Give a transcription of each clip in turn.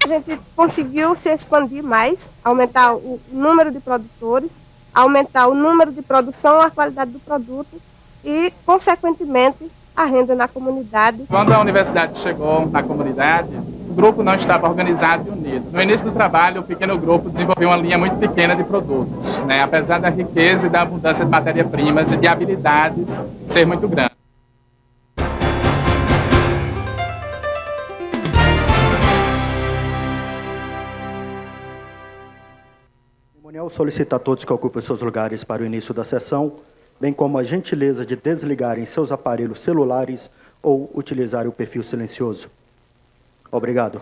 gente conseguiu se expandir mais, aumentar o número de produtores, aumentar o número de produção, a qualidade do produto e, consequentemente, a renda na comunidade. Quando a universidade chegou na comunidade, o grupo não estava organizado e unido. No início do trabalho, o pequeno grupo desenvolveu uma linha muito pequena de produtos, né? Apesar da riqueza e da abundância de matérias-primas e de habilidades ser muito grande. O cerimonial solicita a todos que ocupem seus lugares para o início da sessão, bem como a gentileza de desligarem seus aparelhos celulares ou utilizarem o perfil silencioso. Obrigado.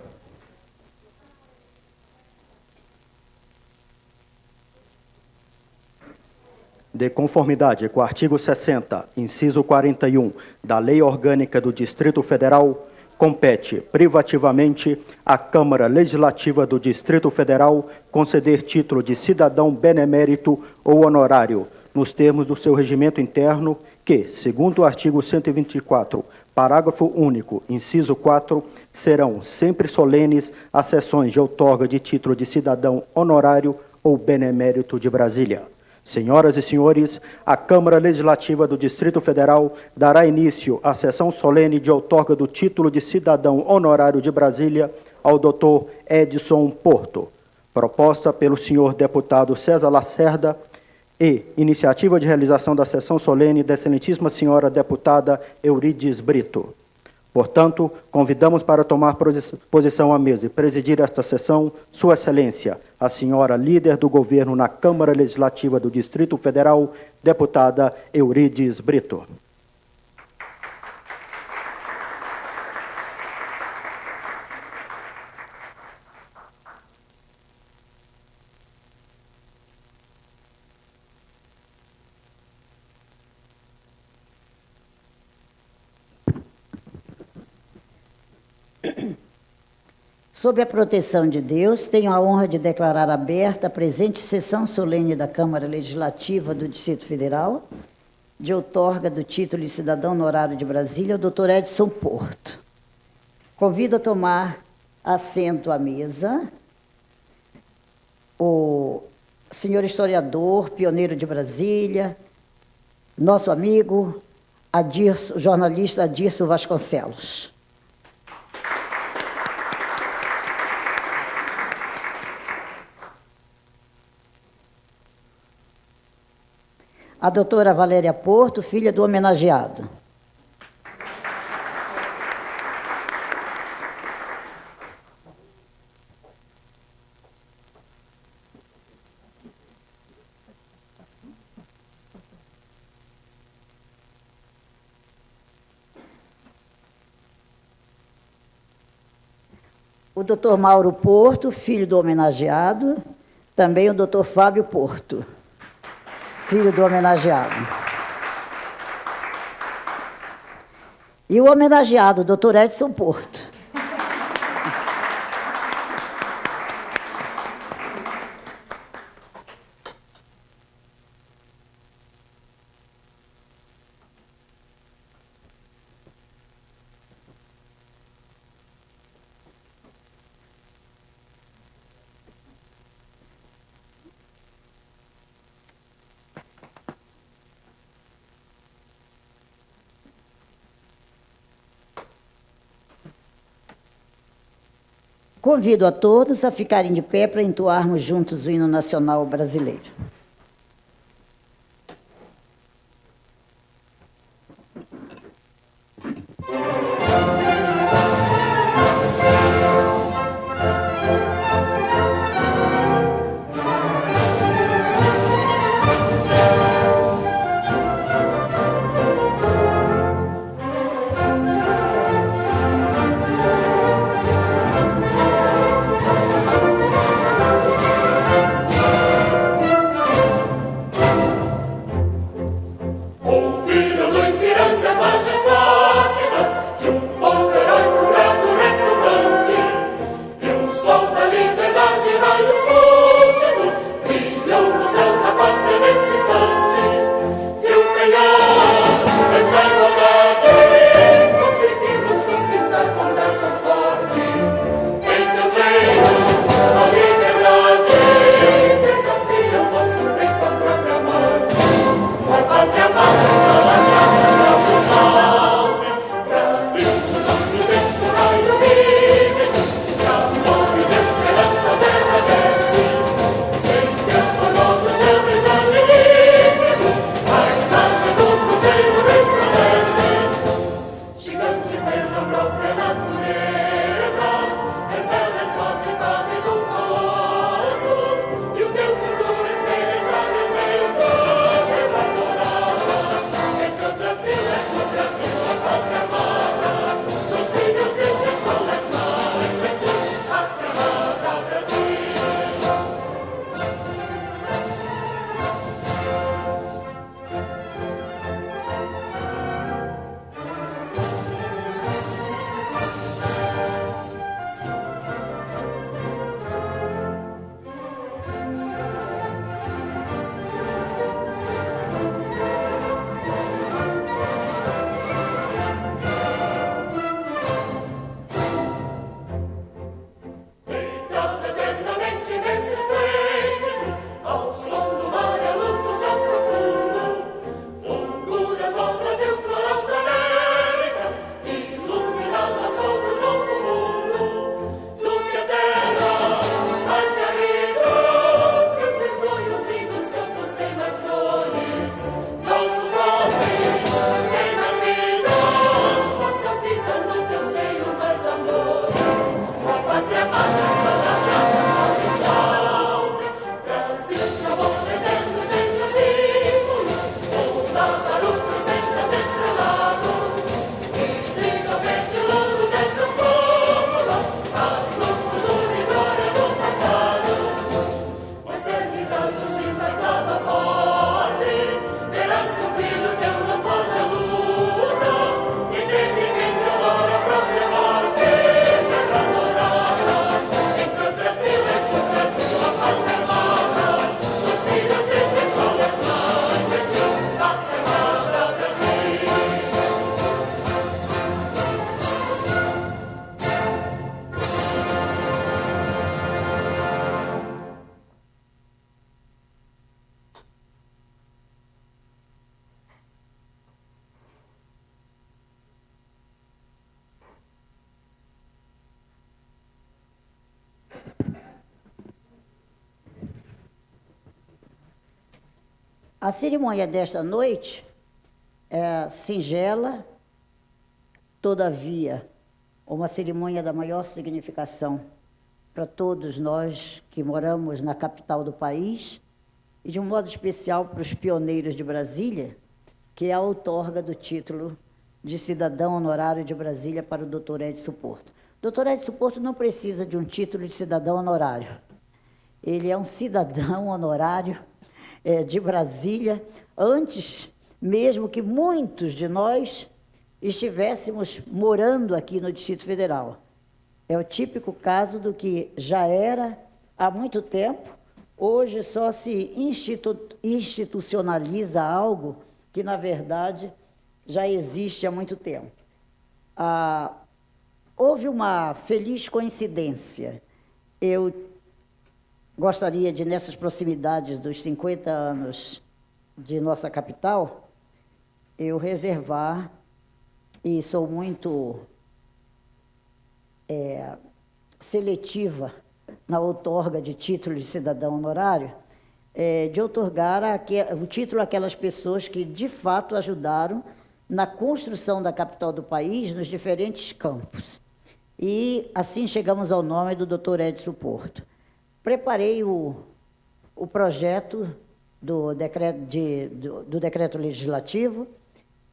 De conformidade com o artigo 60, inciso 41, da Lei Orgânica do Distrito Federal, compete privativamente à Câmara Legislativa do Distrito Federal conceder título de cidadão benemérito ou honorário, nos termos do seu regimento interno, que, segundo o artigo 124, parágrafo único, inciso 4, serão sempre solenes as sessões de outorga de título de cidadão honorário ou benemérito de Brasília. Senhoras e senhores, a Câmara Legislativa do Distrito Federal dará início à sessão solene de outorga do título de cidadão honorário de Brasília ao Dr. Edson Porto, proposta pelo senhor deputado César Lacerda, e iniciativa de realização da sessão solene da excelentíssima senhora deputada Eurides Brito. Portanto, convidamos para tomar posição à mesa e presidir esta sessão Sua Excelência, a senhora líder do governo na Câmara Legislativa do Distrito Federal, deputada Eurides Brito. Sob a proteção de Deus, tenho a honra de declarar aberta a presente sessão solene da Câmara Legislativa do Distrito Federal, de outorga do título de cidadão honorário de Brasília, ao Dr. Edson Porto. Convido a tomar assento à mesa o senhor historiador, pioneiro de Brasília, nosso amigo, jornalista Adirso Vasconcelos. A doutora Valéria Porto, filha do homenageado. O doutor Mauro Porto, filho do homenageado. Também o doutor Fábio Porto, filho do homenageado. E o homenageado, Dr. Edson Porto. Convido a todos a ficarem de pé para entoarmos juntos o hino nacional brasileiro. A cerimônia desta noite é singela, todavia, uma cerimônia da maior significação para todos nós que moramos na capital do país e, de um modo especial, para os pioneiros de Brasília, que é a outorga do título de cidadão honorário de Brasília para o Dr. Edson Porto. O Dr. Edson Porto não precisa de um título de cidadão honorário. Ele é um cidadão honorário de Brasília, antes mesmo que muitos de nós estivéssemos morando aqui no Distrito Federal. É o típico caso do que já era há muito tempo, hoje só se institucionaliza algo que, na verdade, já existe há muito tempo. Houve uma feliz coincidência. Eu gostaria de, nessas proximidades dos 50 anos de nossa capital, eu reservar, e sou muito seletiva na outorga de título de cidadão honorário, de outorgar o título àquelas pessoas que, de fato, ajudaram na construção da capital do país nos diferentes campos. E assim chegamos ao nome do Dr. Edson Porto. Preparei o projeto do decreto legislativo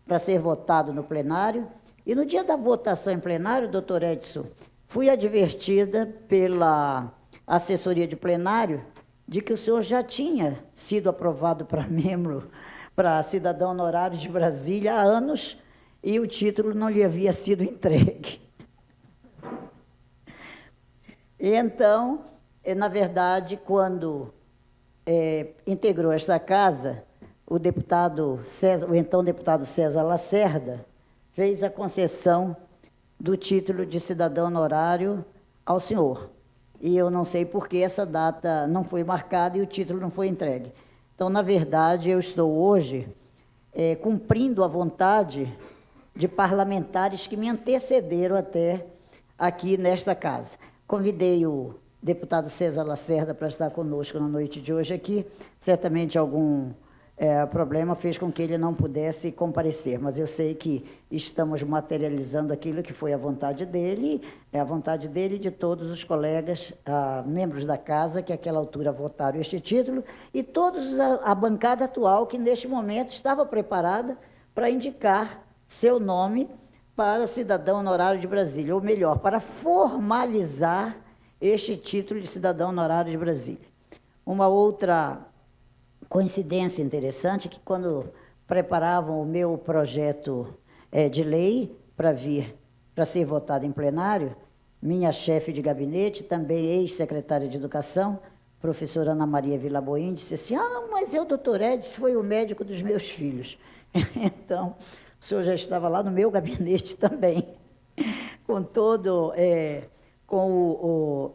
para ser votado no plenário, e no dia da votação em plenário, doutor Edson, fui advertida pela assessoria de plenário de que o senhor já tinha sido aprovado para membro, para cidadão honorário de Brasília há anos, e o título não lhe havia sido entregue. E então, na verdade, quando integrou esta casa, o então deputado César Lacerda fez a concessão do título de cidadão honorário ao senhor. E eu não sei por que essa data não foi marcada e o título não foi entregue. Então, na verdade, eu estou hoje cumprindo a vontade de parlamentares que me antecederam até aqui nesta casa. Convidei o deputado César Lacerda para estar conosco na noite de hoje aqui. Certamente algum problema fez com que ele não pudesse comparecer, mas eu sei que estamos materializando aquilo que foi a vontade dele e de todos os colegas, membros da casa, que àquela altura votaram este título, e todos a bancada atual, que neste momento estava preparada para indicar seu nome para cidadão honorário de Brasília, ou melhor, para formalizar este título de cidadão honorário de Brasília. Uma outra coincidência interessante, que quando preparavam o meu projeto de lei para ser votado em plenário, minha chefe de gabinete, também ex-secretária de Educação, professora Ana Maria Vilaboim, disse assim: mas o doutor Edson foi o médico dos meus filhos. Então, o senhor já estava lá no meu gabinete também, com todo, com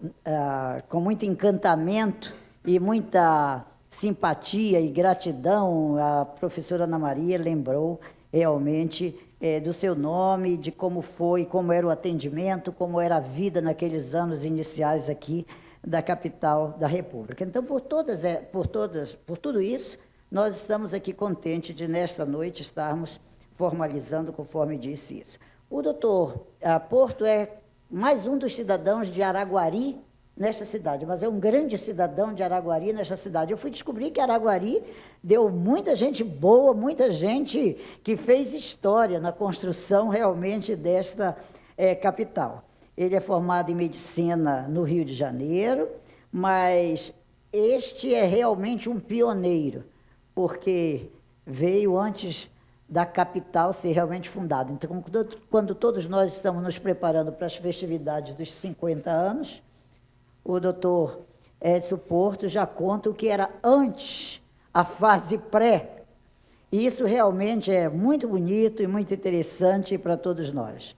muito encantamento e muita simpatia e gratidão. A professora Ana Maria lembrou realmente do seu nome, de como foi, como era o atendimento, como era a vida naqueles anos iniciais aqui da capital da República. Então, por tudo isso, nós estamos aqui contentes de, nesta noite, estarmos formalizando, conforme disse isso. O doutor Porto é mais um dos cidadãos de Araguari nesta cidade, mas é um grande cidadão de Araguari nesta cidade. Eu fui descobrir que Araguari deu muita gente boa, muita gente que fez história na construção realmente desta capital. Ele é formado em medicina no Rio de Janeiro, mas este é realmente um pioneiro, porque veio antes da capital ser realmente fundada. Então, quando todos nós estamos nos preparando para as festividades dos 50 anos, o doutor Edson Porto já conta o que era antes, a fase pré. E isso realmente é muito bonito e muito interessante para todos nós.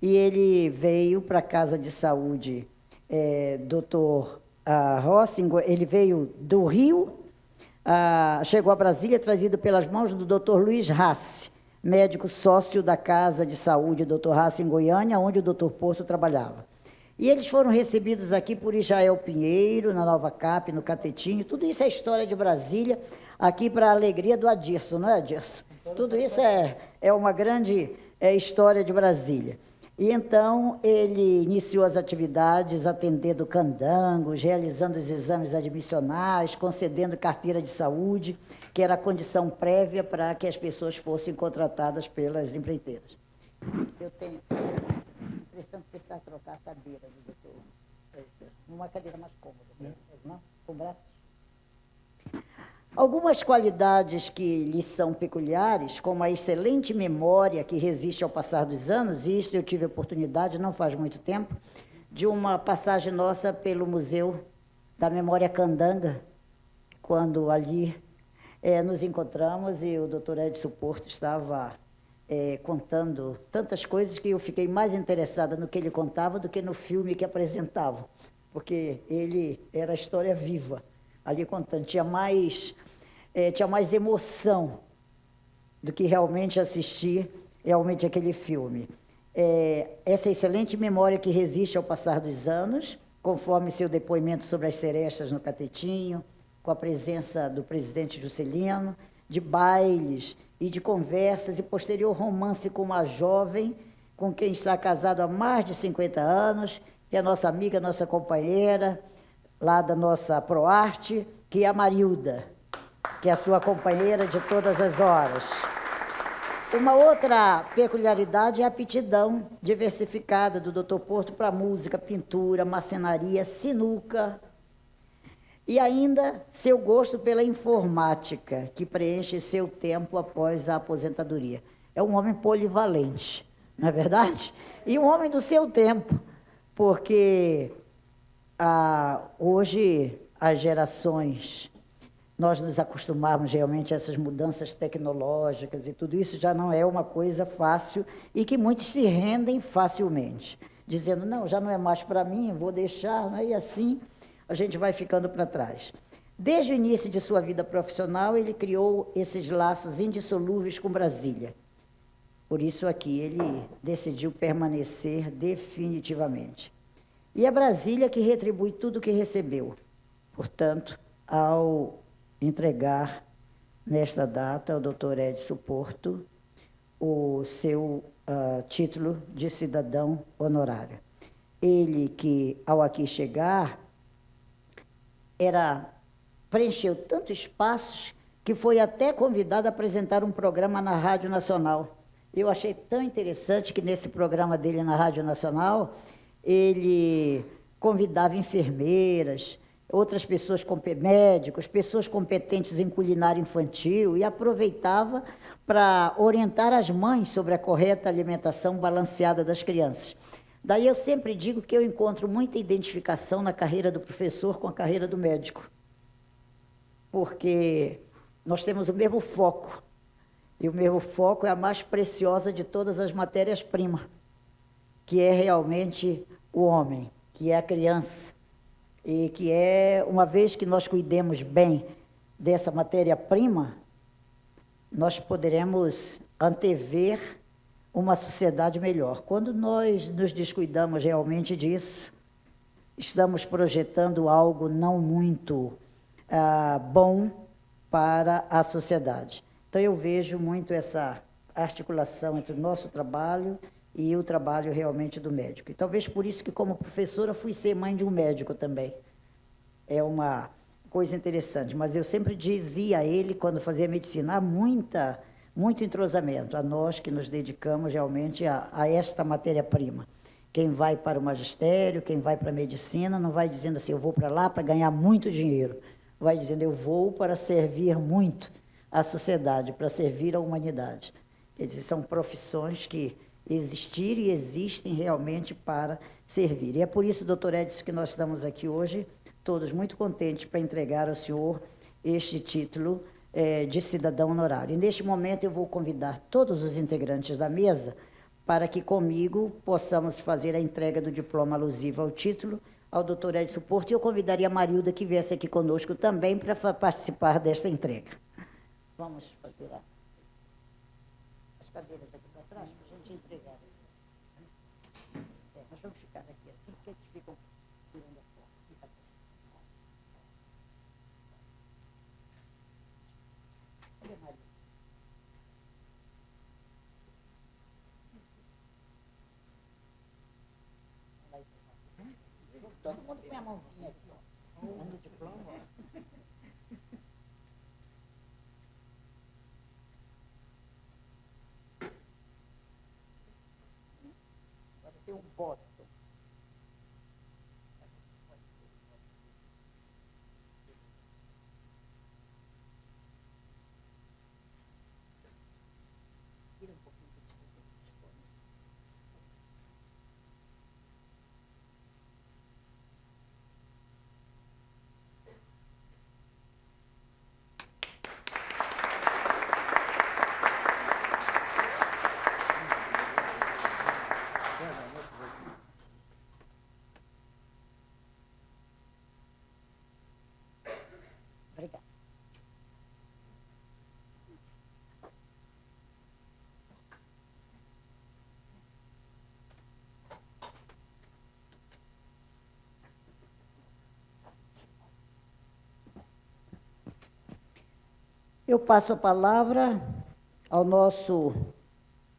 E ele veio para a Casa de Saúde, doutor Rossinger, ele veio do Rio, chegou a Brasília trazido pelas mãos do doutor Luiz Rassi, médico sócio da Casa de Saúde Dr. Rassi em Goiânia, onde o doutor Porto trabalhava. E eles foram recebidos aqui por Israel Pinheiro, na Nova Cap, no Catetinho. Tudo isso é história de Brasília. aqui para a alegria do Adirson, não é, Adirson? Tudo isso é uma grande história de Brasília. E então ele iniciou as atividades atendendo candangos, realizando os exames admissionais, concedendo carteira de saúde, que era a condição prévia para que as pessoas fossem contratadas pelas empreiteiras. Eu tenho a impressão de precisar trocar a cadeira do doutor. Uma cadeira mais cômoda, não? Com braços. Algumas qualidades que lhe são peculiares, como a excelente memória que resiste ao passar dos anos, e isso eu tive a oportunidade, não faz muito tempo, de uma passagem nossa pelo Museu da Memória Candanga, quando ali nos encontramos e o doutor Edson Porto estava contando tantas coisas que eu fiquei mais interessada no que ele contava do que no filme que apresentava, porque ele era a história viva, ali contando, tinha mais emoção do que realmente assistir realmente aquele filme. Essa excelente memória que resiste ao passar dos anos, conforme seu depoimento sobre as serestas no Catetinho, com a presença do presidente Juscelino, de bailes e de conversas, e posterior romance com uma jovem com quem está casado há mais de 50 anos, que é nossa amiga, nossa companheira, lá da nossa Proarte, que é a Marilda, que é a sua companheira de todas as horas. Uma outra peculiaridade é a aptidão diversificada do Dr. Porto para música, pintura, marcenaria, sinuca, e ainda seu gosto pela informática, que preenche seu tempo após a aposentadoria. É um homem polivalente, não é verdade? E um homem do seu tempo, porque hoje as gerações, nós nos acostumamos realmente a essas mudanças tecnológicas e tudo isso já não é uma coisa fácil e que muitos se rendem facilmente, dizendo, não, já não é mais para mim, vou deixar, né? E assim a gente vai ficando para trás. Desde o início de sua vida profissional, ele criou esses laços indissolúveis com Brasília. Por isso aqui ele decidiu permanecer definitivamente. E é Brasília que retribui tudo o que recebeu. Portanto, ao entregar nesta data ao Dr. Edson Porto o seu título de cidadão honorário. Ele que, ao aqui chegar, preencheu tantos espaços que foi até convidado a apresentar um programa na Rádio Nacional. Eu achei tão interessante que nesse programa dele na Rádio Nacional, ele convidava enfermeiras, outras pessoas, médicos, pessoas competentes em culinária infantil, e aproveitava para orientar as mães sobre a correta alimentação balanceada das crianças. Daí eu sempre digo que eu encontro muita identificação na carreira do professor com a carreira do médico, porque nós temos o mesmo foco, e o mesmo foco é a mais preciosa de todas as matérias-primas, que é realmente o homem, que é a criança, e que uma vez que nós cuidemos bem dessa matéria-prima, nós poderemos antever uma sociedade melhor. Quando nós nos descuidamos realmente disso, estamos projetando algo não muito bom para a sociedade. Então eu vejo muito essa articulação entre o nosso trabalho e o trabalho realmente do médico. E talvez por isso que, como professora, fui ser mãe de um médico também. É uma coisa interessante, mas eu sempre dizia a ele, quando fazia medicina, há muito entrosamento, a nós que nos dedicamos realmente a esta matéria-prima. Quem vai para o magistério, quem vai para a medicina, não vai dizendo assim, eu vou para lá para ganhar muito dinheiro. Vai dizendo, eu vou para servir muito à sociedade, para servir à humanidade. Quer dizer, são profissões que existiram e existem realmente para servir. E é por isso, doutor Edson, que nós estamos aqui hoje, todos muito contentes para entregar ao senhor este título de cidadão honorário. E neste momento eu vou convidar todos os integrantes da mesa para que comigo possamos fazer a entrega do diploma alusivo ao título ao doutor Edson Porto, e eu convidaria a Marilda que viesse aqui conosco também para participar desta entrega. Vamos fazer as cadeiras aqui para trás para a gente entregar. Nós vamos ficar aqui assim, porque eles ficam tirando a foto. Fica bem. Todo mundo põe a mãozinha aqui, ó. No diploma, ó. Agora tem um botão. Tira um pouquinho do diploma. Obrigada. Eu passo a palavra ao nosso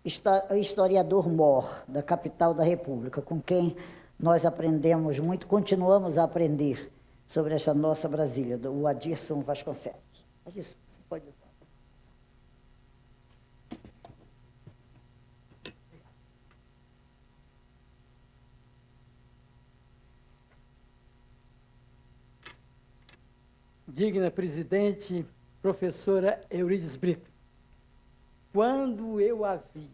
historiador mor da capital da República, com quem nós aprendemos muito, continuamos a aprender sobre essa nossa Brasília, o Adirson Vasconcelos. Adirson, você pode usar. Digna presidente, professora Eurides Brito, quando eu a vi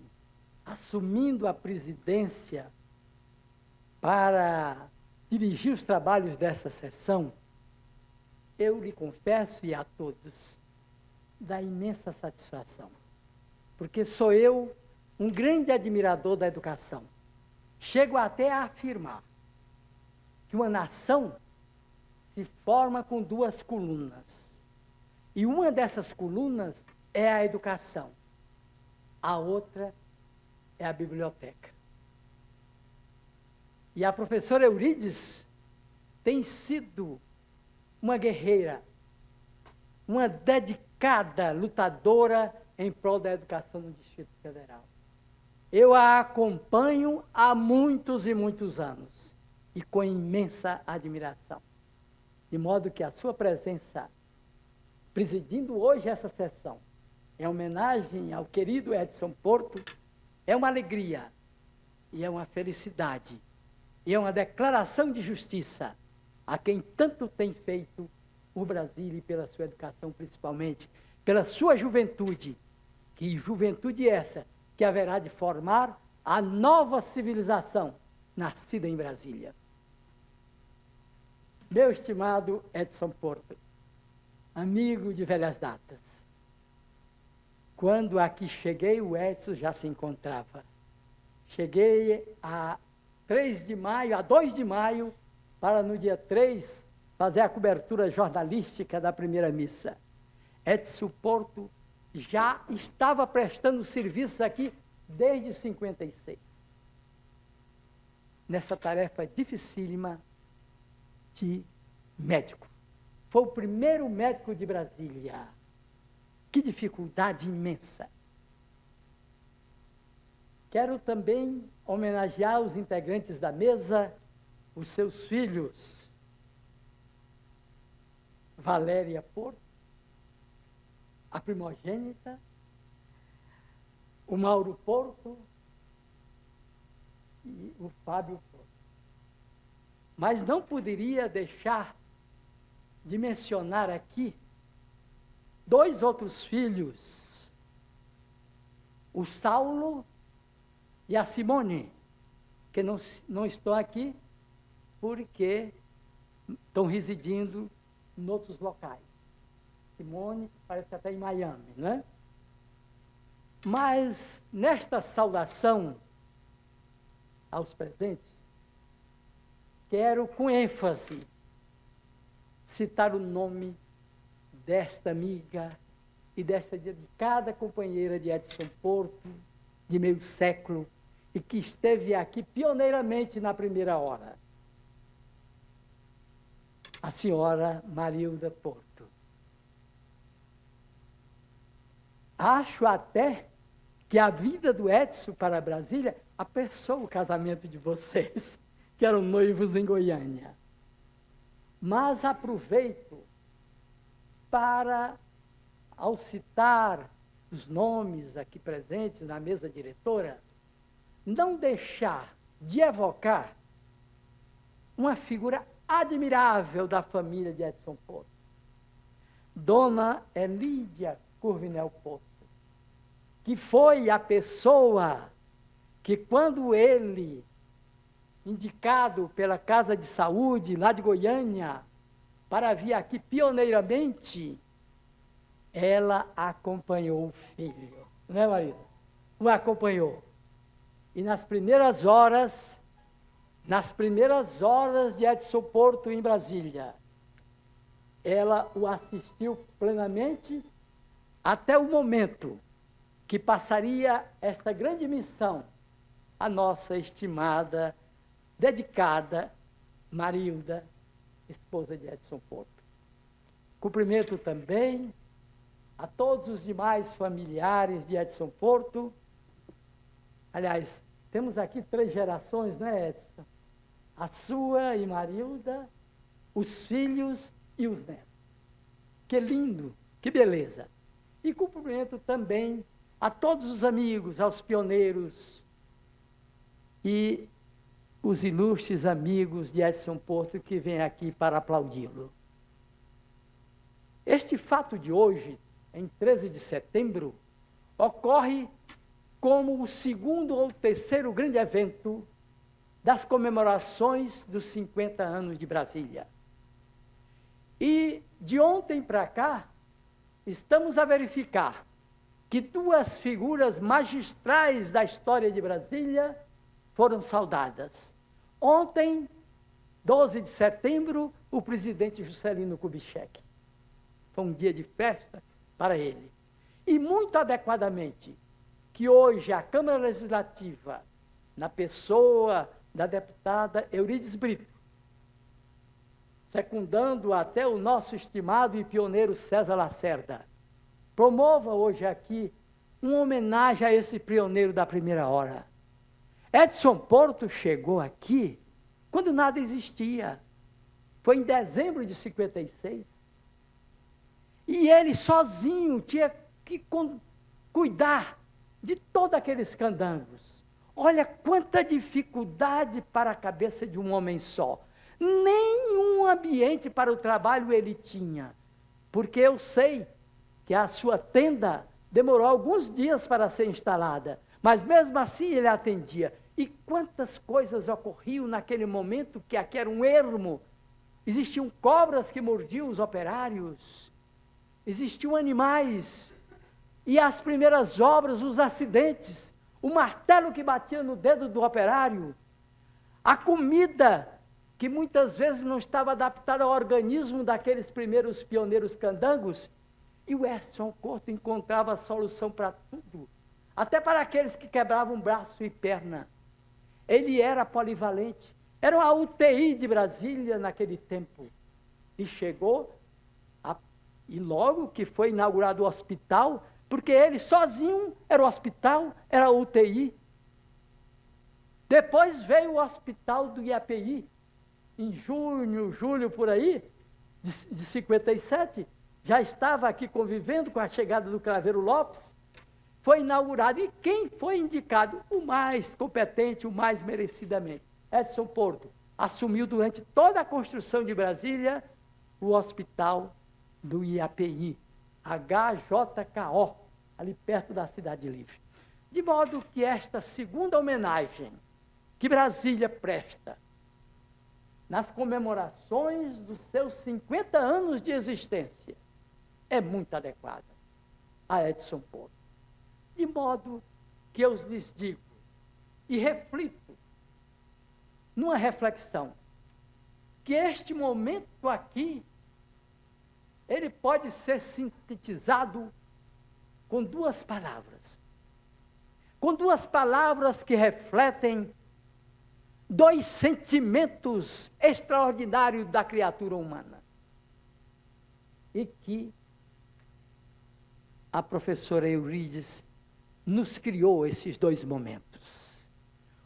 assumindo a presidência para dirigir os trabalhos dessa sessão, eu lhe confesso e a todos, da imensa satisfação, porque sou eu um grande admirador da educação. Chego até a afirmar que uma nação se forma com duas colunas. E uma dessas colunas é a educação. A outra é a biblioteca. E a professora Eurides tem sido uma guerreira, uma dedicada lutadora em prol da educação no Distrito Federal. Eu a acompanho há muitos e muitos anos, e com imensa admiração. De modo que a sua presença, presidindo hoje essa sessão, em homenagem ao querido Edson Porto, é uma alegria, e é uma felicidade, e é uma declaração de justiça a quem tanto tem feito por Brasília e pela sua educação, principalmente, pela sua juventude, que juventude essa que haverá de formar a nova civilização nascida em Brasília. Meu estimado Edson Porto, amigo de velhas datas, quando aqui cheguei, o Edson já se encontrava. Cheguei a 2 de maio, para no dia 3, fazer a cobertura jornalística da primeira missa. Edson Porto já estava prestando serviço aqui desde 56. Nessa tarefa dificílima de médico. Foi o primeiro médico de Brasília. Que dificuldade imensa. Quero também homenagear os integrantes da mesa, os seus filhos, Valéria Porto, a primogênita, o Mauro Porto e o Fábio Porto. Mas não poderia deixar de mencionar aqui 2 outros filhos, o Saulo e a Simone, que não estão aqui porque estão residindo em outros locais. Simone parece até em Miami, né? Mas nesta saudação aos presentes, quero com ênfase citar o nome desta amiga e desta dedicada companheira de Edson Porto, de meio século, e que esteve aqui pioneiramente na primeira hora. A senhora Marilda Porto. Acho até que a vida do Edson para Brasília apressou o casamento de vocês, que eram noivos em Goiânia. Mas aproveito para, ao citar os nomes aqui presentes na mesa diretora, não deixar de evocar uma figura admirável da família de Edson Porto. Dona Elídia Curvinel Porto, que foi a pessoa que, quando ele, indicado pela Casa de Saúde lá de Goiânia, para vir aqui pioneiramente, ela acompanhou o filho, não é, marido? O acompanhou. E nas primeiras horas de Edson Porto em Brasília, ela o assistiu plenamente até o momento que passaria esta grande missão a nossa estimada, dedicada Marilda, esposa de Edson Porto. Cumprimento também a todos os demais familiares de Edson Porto. Aliás, temos aqui 3 gerações, né, Edson? A sua e Marilda, os filhos e os netos. Que lindo, que beleza. E cumprimento também a todos os amigos, aos pioneiros e os ilustres amigos de Edson Porto que vêm aqui para aplaudi-lo. Este fato de hoje, em 13 de setembro, ocorre como o 2º ou 3º grande evento das comemorações dos 50 anos de Brasília. E de ontem para cá, estamos a verificar que 2 figuras magistrais da história de Brasília foram saudadas. Ontem, 12 de setembro, o presidente Juscelino Kubitschek. Foi um dia de festa para ele. E muito adequadamente, que hoje a Câmara Legislativa, na pessoa da deputada Eurídice Brito, secundando até o nosso estimado e pioneiro César Lacerda, promova hoje aqui uma homenagem a esse pioneiro da primeira hora. Edson Porto chegou aqui quando nada existia. Foi em dezembro de 56. E ele sozinho tinha que cuidar de todos aqueles candangos. Olha quanta dificuldade para a cabeça de um homem só. Nenhum ambiente para o trabalho ele tinha. Porque eu sei que a sua tenda demorou alguns dias para ser instalada. Mas mesmo assim ele atendia. E quantas coisas ocorriam naquele momento que aqui era um ermo. Existiam cobras que mordiam os operários. Existiam animais. E as primeiras obras, os acidentes. O martelo que batia no dedo do operário. A comida que muitas vezes não estava adaptada ao organismo daqueles primeiros pioneiros candangos. E o Edson Porto encontrava a solução para tudo. Até para aqueles que quebravam braço e perna. Ele era polivalente. Era a UTI de Brasília naquele tempo. E chegou, e logo que foi inaugurado o hospital, porque ele sozinho era o hospital, era a UTI. Depois veio o hospital do IAPI, em junho, julho, por aí, de 57, já estava aqui convivendo com a chegada do Craveiro Lopes, foi inaugurado. E quem foi indicado? O mais competente, o mais merecidamente. Edson Porto assumiu durante toda a construção de Brasília o hospital do IAPI, HJKO, ali perto da Cidade Livre. De modo que esta segunda homenagem que Brasília presta nas comemorações dos seus 50 anos de existência é muito adequada a Edson Porto. De modo que eu lhes digo e reflito numa reflexão, que este momento aqui, ele pode ser sintetizado com 2 palavras. Com 2 palavras que refletem 2 sentimentos extraordinários da criatura humana. E que a professora Eurídice nos criou esses 2 momentos.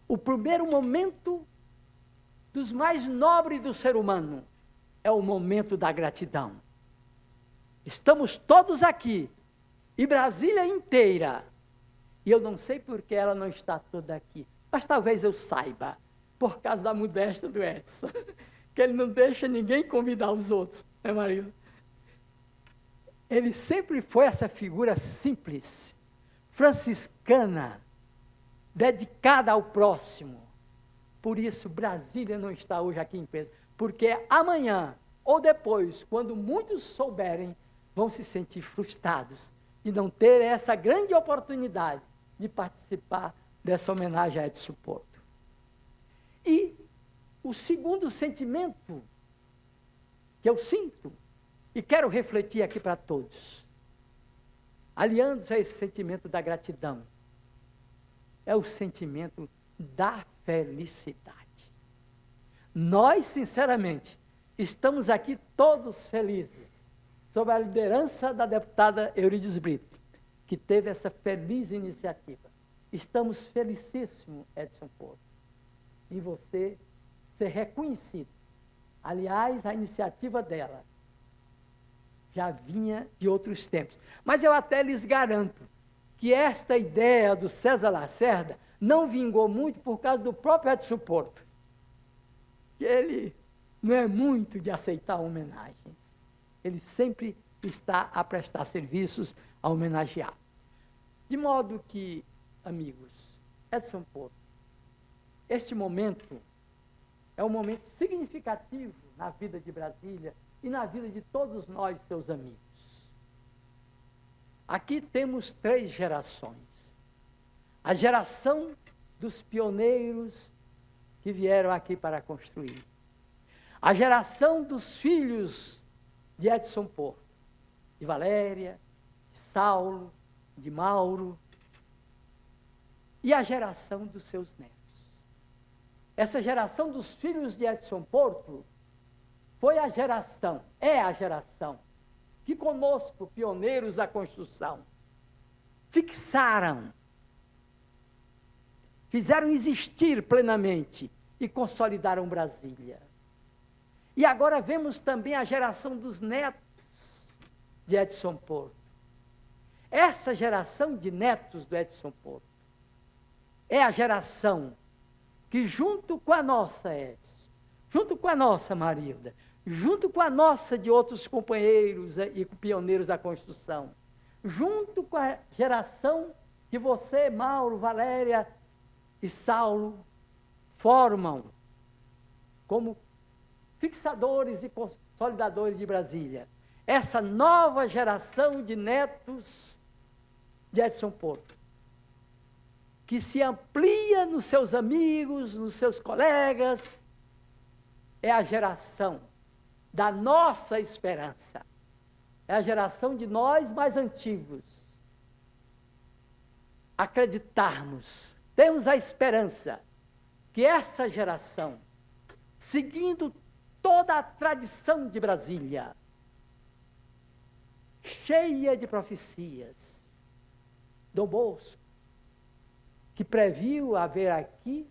O primeiro momento dos mais nobres do ser humano, é o momento da gratidão. Estamos todos aqui, e Brasília inteira, e eu não sei por que ela não está toda aqui, mas talvez eu saiba, por causa da modéstia do Edson, que ele não deixa ninguém convidar os outros, né, Maria? Ele sempre foi essa figura simples, franciscana, dedicada ao próximo. Por isso, Brasília não está hoje aqui em peso, porque amanhã ou depois, quando muitos souberem, vão se sentir frustrados de não ter essa grande oportunidade de participar dessa homenagem a Edson Porto. E o segundo sentimento que eu sinto, e quero refletir aqui para todos, aliando-se a esse sentimento da gratidão, é o sentimento da felicidade. Nós, sinceramente, estamos aqui todos felizes, sob a liderança da deputada Eurides Brito, que teve essa feliz iniciativa. Estamos felicíssimos, Edson Porto, em você ser reconhecido. Aliás, a iniciativa dela já vinha de outros tempos. Mas eu até lhes garanto que esta ideia do César Lacerda não vingou muito por causa do próprio Edson Porto, que ele não é muito de aceitar homenagens. Ele sempre está a prestar serviços, a homenagear. De modo que, amigos, Edson Porto, este momento é um momento significativo na vida de Brasília e na vida de todos nós, seus amigos. Aqui temos 3 gerações. A geração dos pioneiros que vieram aqui para construir. A geração dos filhos de Edson Porto, de Valéria, de Saulo, de Mauro, e a geração dos seus netos. Essa geração dos filhos de Edson Porto foi a geração, é a geração, que conosco, pioneiros da construção, fixaram, fizeram existir plenamente e consolidaram Brasília. E agora vemos também a geração dos netos de Edson Porto. Essa geração de netos do Edson Porto é a geração que, junto com a nossa Edson, junto com a nossa Marilda, junto com a nossa de outros companheiros e pioneiros da construção, junto com a geração que você, Mauro, Valéria e Saulo, formam como fixadores e consolidadores de Brasília. Essa nova geração de netos de Edson Porto, que se amplia nos seus amigos, nos seus colegas, é a geração da nossa esperança. É a geração de nós mais antigos. Acreditarmos, temos a esperança que essa geração, seguindo toda a tradição de Brasília, cheia de profecias, Dom Bosco, que previu haver aqui,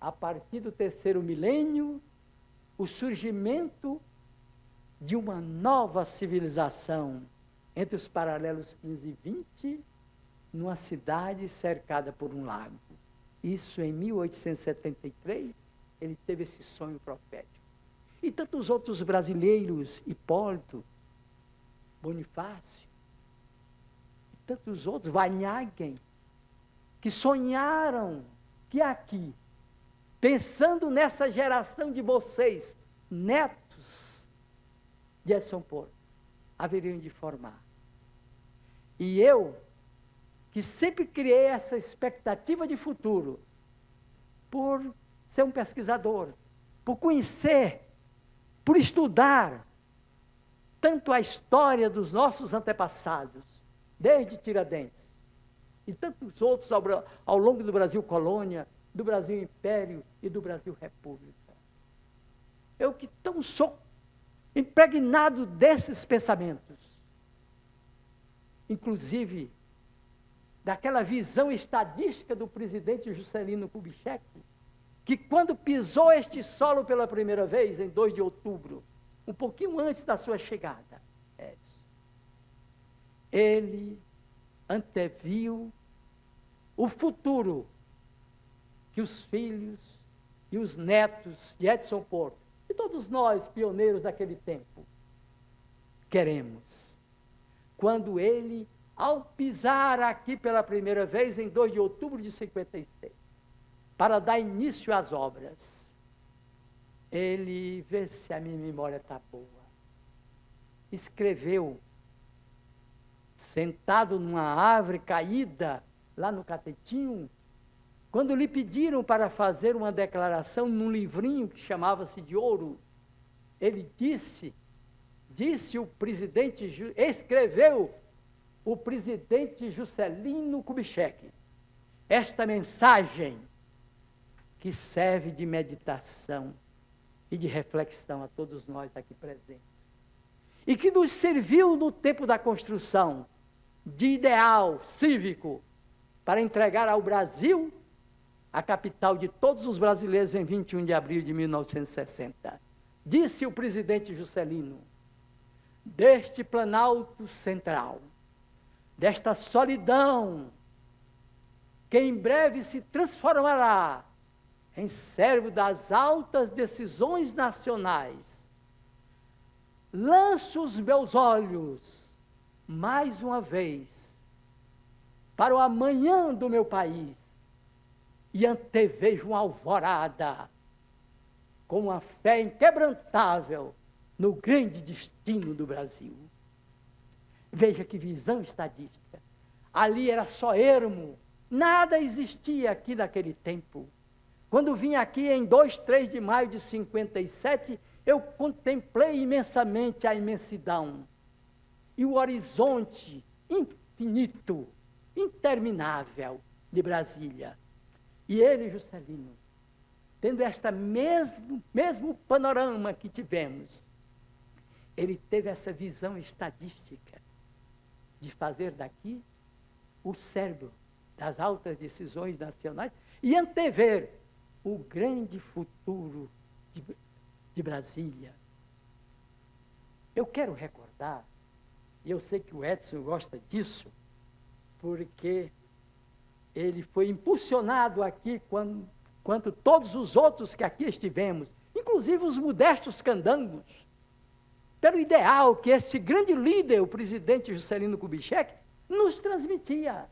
a partir do 3º milênio, o surgimento de uma nova civilização entre os paralelos 15 e 20, numa cidade cercada por um lago. Isso em 1873, ele teve esse sonho profético. E tantos outros brasileiros, Hipólito, Bonifácio, e tantos outros, Vanhagen, que sonharam que aqui, pensando nessa geração de vocês, netos de Edson Porto, haveriam de formar. E eu, que sempre criei essa expectativa de futuro, por ser um pesquisador, por conhecer, por estudar tanto a história dos nossos antepassados, desde Tiradentes, e tantos outros ao longo do Brasil Colônia, do Brasil Império e do Brasil República. Eu que tão sou impregnado desses pensamentos, inclusive daquela visão estadística do presidente Juscelino Kubitschek, que quando pisou este solo pela primeira vez, em 2 de outubro, um pouquinho antes da sua chegada, Edson, ele anteviu o futuro que os filhos e os netos de Edson Porto, e todos nós, pioneiros daquele tempo, queremos. Quando ele, ao pisar aqui pela primeira vez, em 2 de outubro de 56, para dar início às obras, ele, vê se a minha memória está boa, escreveu, sentado numa árvore caída, lá no Catetinho, quando lhe pediram para fazer uma declaração num livrinho que chamava-se de Ouro, ele disse o presidente, escreveu o presidente Juscelino Kubitschek, esta mensagem que serve de meditação e de reflexão a todos nós aqui presentes, e que nos serviu no tempo da construção de ideal cívico para entregar ao Brasil a capital de todos os brasileiros em 21 de abril de 1960. Disse o presidente Juscelino: deste Planalto Central, desta solidão, que em breve se transformará em servo das altas decisões nacionais, lanço os meus olhos, mais uma vez, para o amanhã do meu país, e antevejo uma alvorada, com uma fé inquebrantável no grande destino do Brasil. Veja que visão estadística. Ali era só ermo, nada existia aqui naquele tempo. Quando vim aqui em 2, 3 de maio de 57, eu contemplei imensamente a imensidão e o horizonte infinito, interminável de Brasília. E ele, Juscelino, tendo este mesmo panorama que tivemos, ele teve essa visão estadística de fazer daqui o cérebro das altas decisões nacionais e antever o grande futuro de Brasília. Eu quero recordar, e eu sei que o Edson gosta disso, porque ele foi impulsionado aqui quanto todos os outros que aqui estivemos, inclusive os modestos candangos, pelo ideal que este grande líder, o presidente Juscelino Kubitschek, nos transmitia.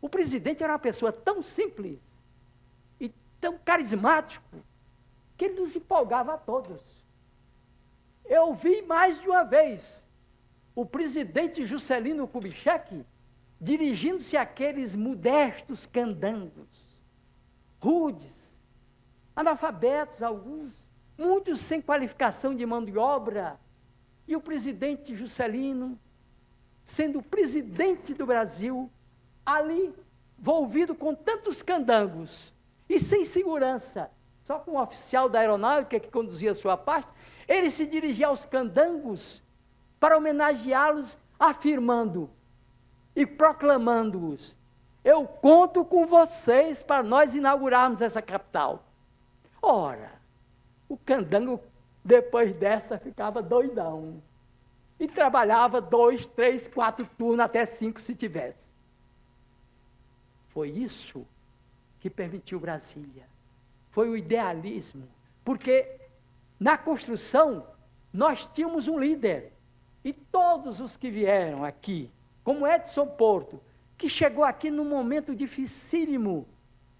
O presidente era uma pessoa tão simples e tão carismático que ele nos empolgava a todos. Eu vi mais de uma vez o presidente Juscelino Kubitschek dirigindo-se àqueles modestos candangos, rudes, analfabetos alguns, muitos sem qualificação de mão de obra, e o presidente Juscelino, sendo o presidente do Brasil, ali, envolvido com tantos candangos, e sem segurança, só com um oficial da aeronáutica que conduzia a sua parte, ele se dirigia aos candangos para homenageá-los, afirmando e proclamando-os: eu conto com vocês para nós inaugurarmos essa capital. Ora, o candango, depois dessa, ficava doidão. E trabalhava 2, 3, 4 turnos, até 5 se tivesse. Foi isso que permitiu Brasília. Foi o idealismo. Porque na construção, nós tínhamos um líder. E todos os que vieram aqui, como Edson Porto, que chegou aqui num momento dificílimo,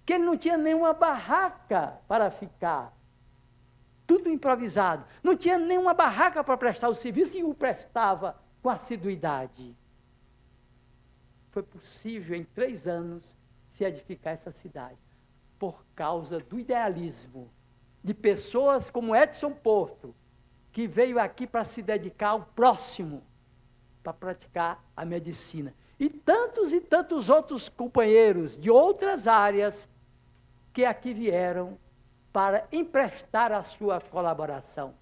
que ele não tinha nenhuma barraca para ficar. Tudo improvisado. Não tinha nenhuma barraca para prestar o serviço e o prestava com assiduidade. Foi possível, em 3 anos, se edificar essa cidade, por causa do idealismo de pessoas como Edson Porto, que veio aqui para se dedicar ao próximo, para praticar a medicina. E tantos outros companheiros de outras áreas que aqui vieram para emprestar a sua colaboração.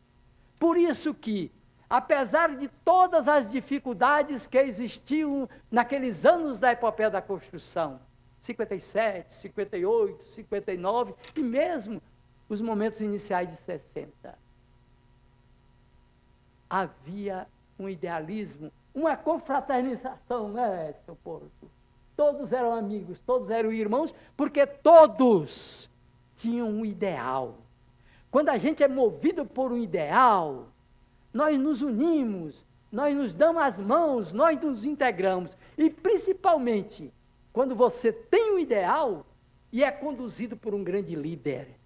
Por isso que, apesar de todas as dificuldades que existiam naqueles anos da epopeia da construção, 57, 58, 59 e mesmo os momentos iniciais de 60. Havia um idealismo, uma confraternização, né, Edson Porto? Todos eram amigos, todos eram irmãos, porque todos tinham um ideal. Quando a gente é movido por um ideal, nós nos unimos, nós nos damos as mãos, nós nos integramos. E principalmente, quando você tem um ideal e é conduzido por um grande líder,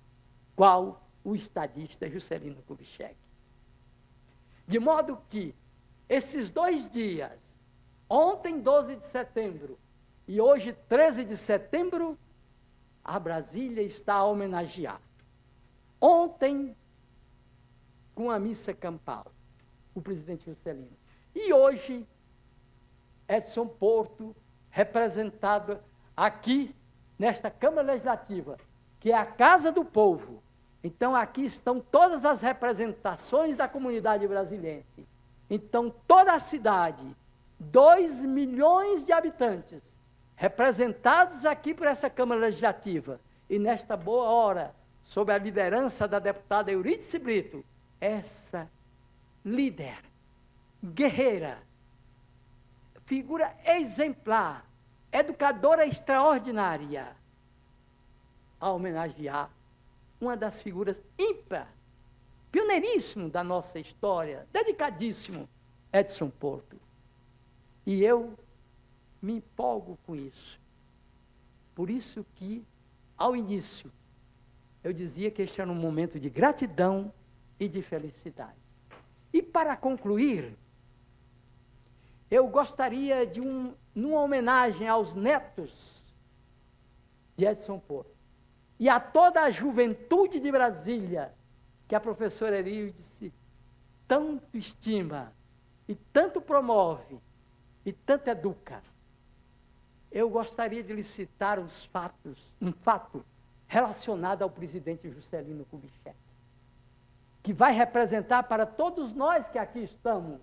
qual o estadista Juscelino Kubitschek. De modo que esses 2 dias, ontem 12 de setembro e hoje 13 de setembro, a Brasília está a homenagear. Ontem, com a missa campal, o presidente Juscelino. E hoje, Edson Porto, representado aqui nesta Câmara Legislativa, que é a Casa do Povo. Então, aqui estão todas as representações da comunidade brasileira. Então, toda a cidade, 2 milhões de habitantes, representados aqui por essa Câmara Legislativa, e nesta boa hora, sob a liderança da deputada Eurídice Brito, essa líder, guerreira, figura exemplar, educadora extraordinária, a homenagear uma das figuras ímpar, pioneiríssimo da nossa história, dedicadíssimo, Edson Porto. E eu me empolgo com isso. Por isso que, ao início, eu dizia que este era um momento de gratidão e de felicidade. E para concluir, eu gostaria de numa homenagem aos netos de Edson Porto e a toda a juventude de Brasília, que a professora Eurídice tanto estima e tanto promove e tanto educa. Eu gostaria de lhe citar um fato relacionado ao presidente Juscelino Kubitschek, que vai representar para todos nós que aqui estamos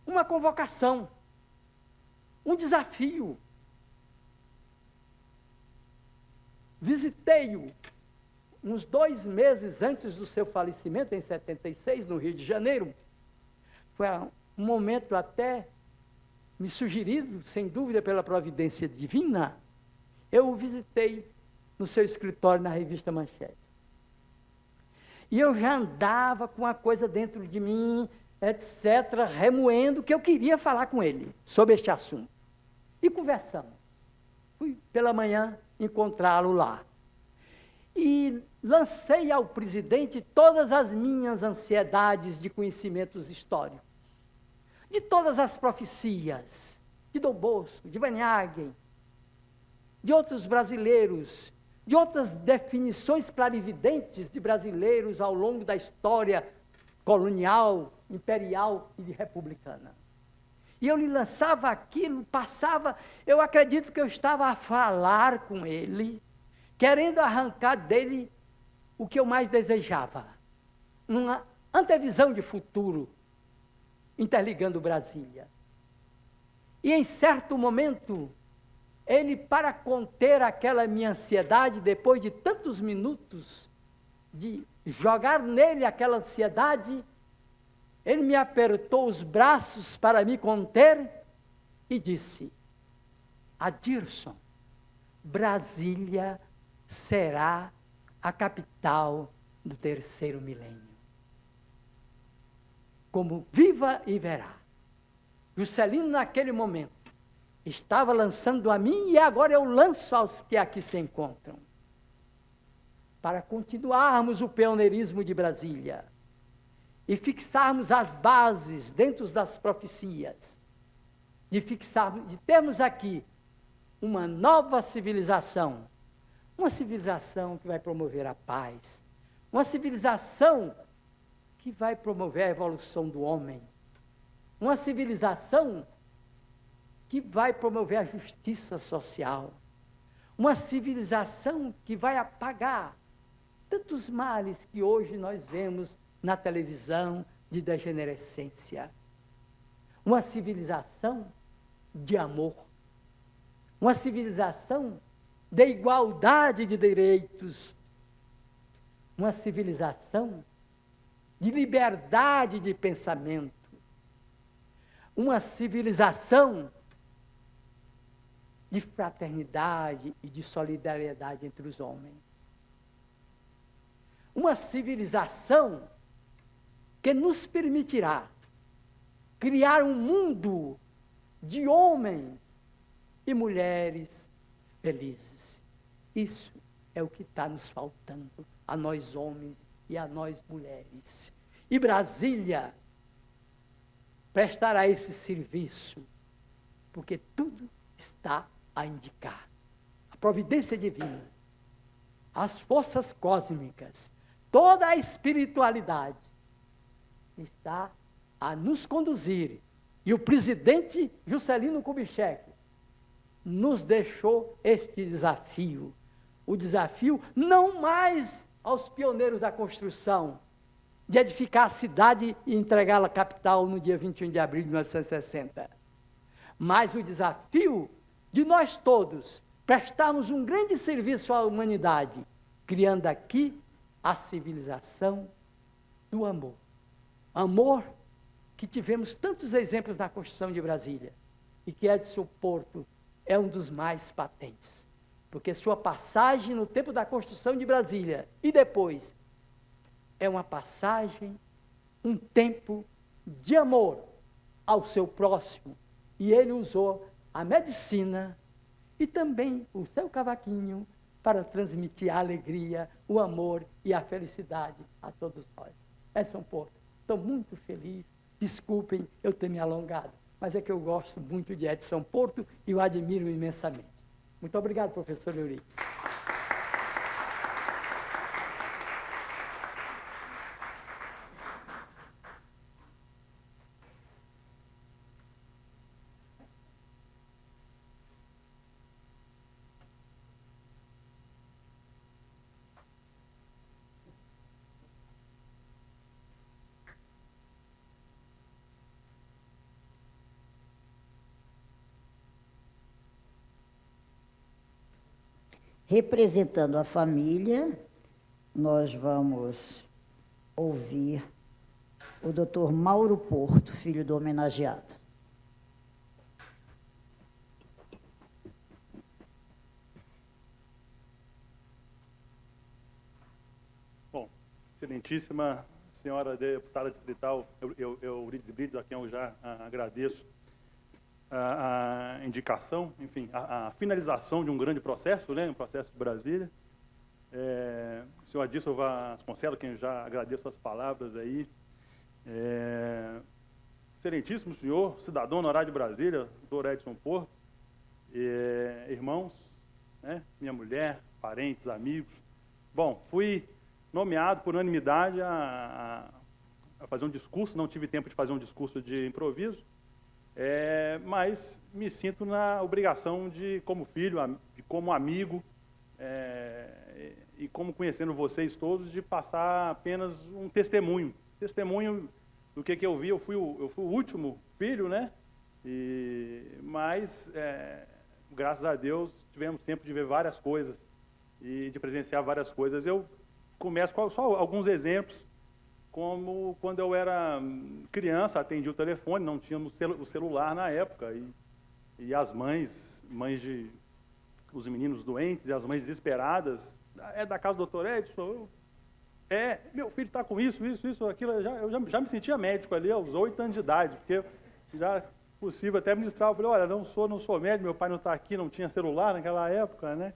uma convocação, um desafio. Visitei-o uns 2 meses antes do seu falecimento, em 76, no Rio de Janeiro. Foi um momento até me sugerido, sem dúvida, pela providência divina. Eu o visitei no seu escritório na revista Manchete. E eu já andava com uma coisa dentro de mim, etc., remoendo, que eu queria falar com ele sobre este assunto. E conversamos. Fui pela manhã encontrá-lo lá. E lancei ao presidente todas as minhas ansiedades de conhecimentos históricos, de todas as profecias, de Dom Bosco, de Van Hagen, de outros brasileiros, de outras definições clarividentes de brasileiros ao longo da história colonial, imperial e republicana. E eu lhe lançava aquilo, passava, eu acredito que eu estava a falar com ele, querendo arrancar dele o que eu mais desejava, uma antevisão de futuro, interligando Brasília. E em certo momento, ele, para conter aquela minha ansiedade, depois de tantos minutos de jogar nele aquela ansiedade, ele me apertou os braços para me conter e disse: Adirson, Brasília será a capital do 3º milênio. Como viva e verá. Juscelino, naquele momento, estava lançando a mim e agora eu lanço aos que aqui se encontram. Para continuarmos o pioneirismo de Brasília e fixarmos as bases dentro das profecias, de termos aqui uma nova civilização, uma civilização que vai promover a paz, uma civilização que vai promover a evolução do homem, uma civilização que vai promover a justiça social, uma civilização que vai apagar tantos males que hoje nós vemos na televisão de degenerescência. Uma civilização de amor, uma civilização de igualdade de direitos, uma civilização de liberdade de pensamento, uma civilização de fraternidade e de solidariedade entre os homens. Uma civilização que nos permitirá criar um mundo de homens e mulheres felizes. Isso é o que está nos faltando a nós homens e a nós mulheres. E Brasília prestará esse serviço, porque tudo está a indicar. A providência divina, as forças cósmicas, toda a espiritualidade está a nos conduzir. E o presidente Juscelino Kubitschek nos deixou este desafio. O desafio não mais aos pioneiros da construção, de edificar a cidade e entregá-la à capital no dia 21 de abril de 1960. Mas o desafio de nós todos prestarmos um grande serviço à humanidade, criando aqui a civilização do amor. Amor que tivemos tantos exemplos na construção de Brasília e que Edson Porto é um dos mais patentes. Porque sua passagem no tempo da construção de Brasília e depois é uma passagem, um tempo de amor ao seu próximo. E ele usou a medicina e também o seu cavaquinho para transmitir a alegria, o amor e a felicidade a todos nós. Edson Porto, estou muito feliz, desculpem eu ter me alongado, mas é que eu gosto muito de Edson Porto e o admiro imensamente. Muito obrigado, professor Euridice. Representando a família, nós vamos ouvir o Dr. Mauro Porto, filho do homenageado. Bom, excelentíssima senhora deputada distrital Euridice Brito, a quem eu já agradeço a indicação, enfim, a finalização de um grande processo, né, um processo de Brasília. O senhor Adilson Vasconcelos, quem eu já agradeço as palavras aí. Excelentíssimo senhor, cidadão honorário de Brasília, doutor Edson Porto, irmãos, né, minha mulher, parentes, amigos. Bom, fui nomeado por unanimidade a fazer um discurso, não tive tempo de fazer um discurso de improviso, mas me sinto na obrigação de, como filho, de como amigo, e como conhecendo vocês todos, de passar apenas um testemunho do que eu vi. Eu fui o último filho, né? Mas, graças a Deus, tivemos tempo de ver várias coisas e de presenciar várias coisas. Eu começo com só alguns exemplos, como quando eu era criança, atendi o telefone, não tínhamos o celular na época, e as mães de os meninos doentes e as mães desesperadas, da casa do doutor Edson, meu filho está com isso, aquilo, eu já me sentia médico ali aos 8 anos de idade, porque já possível até ministrar, eu falei, olha, não sou médico, meu pai não está aqui, não tinha celular naquela época, né?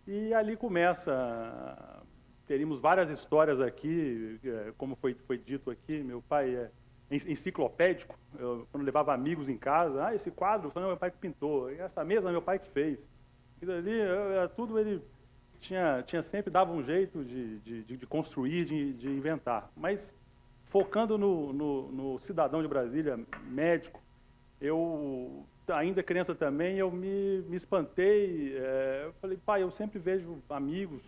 E ali começa, teríamos várias histórias aqui, como foi dito aqui, meu pai é enciclopédico, quando levava amigos em casa, esse quadro foi meu pai que pintou, essa mesa meu pai que fez, aquilo ali, tudo ele sempre dava um jeito de construir, de inventar. Mas, focando no cidadão de Brasília, médico, eu, ainda criança também, eu me espantei, eu falei, pai, eu sempre vejo amigos,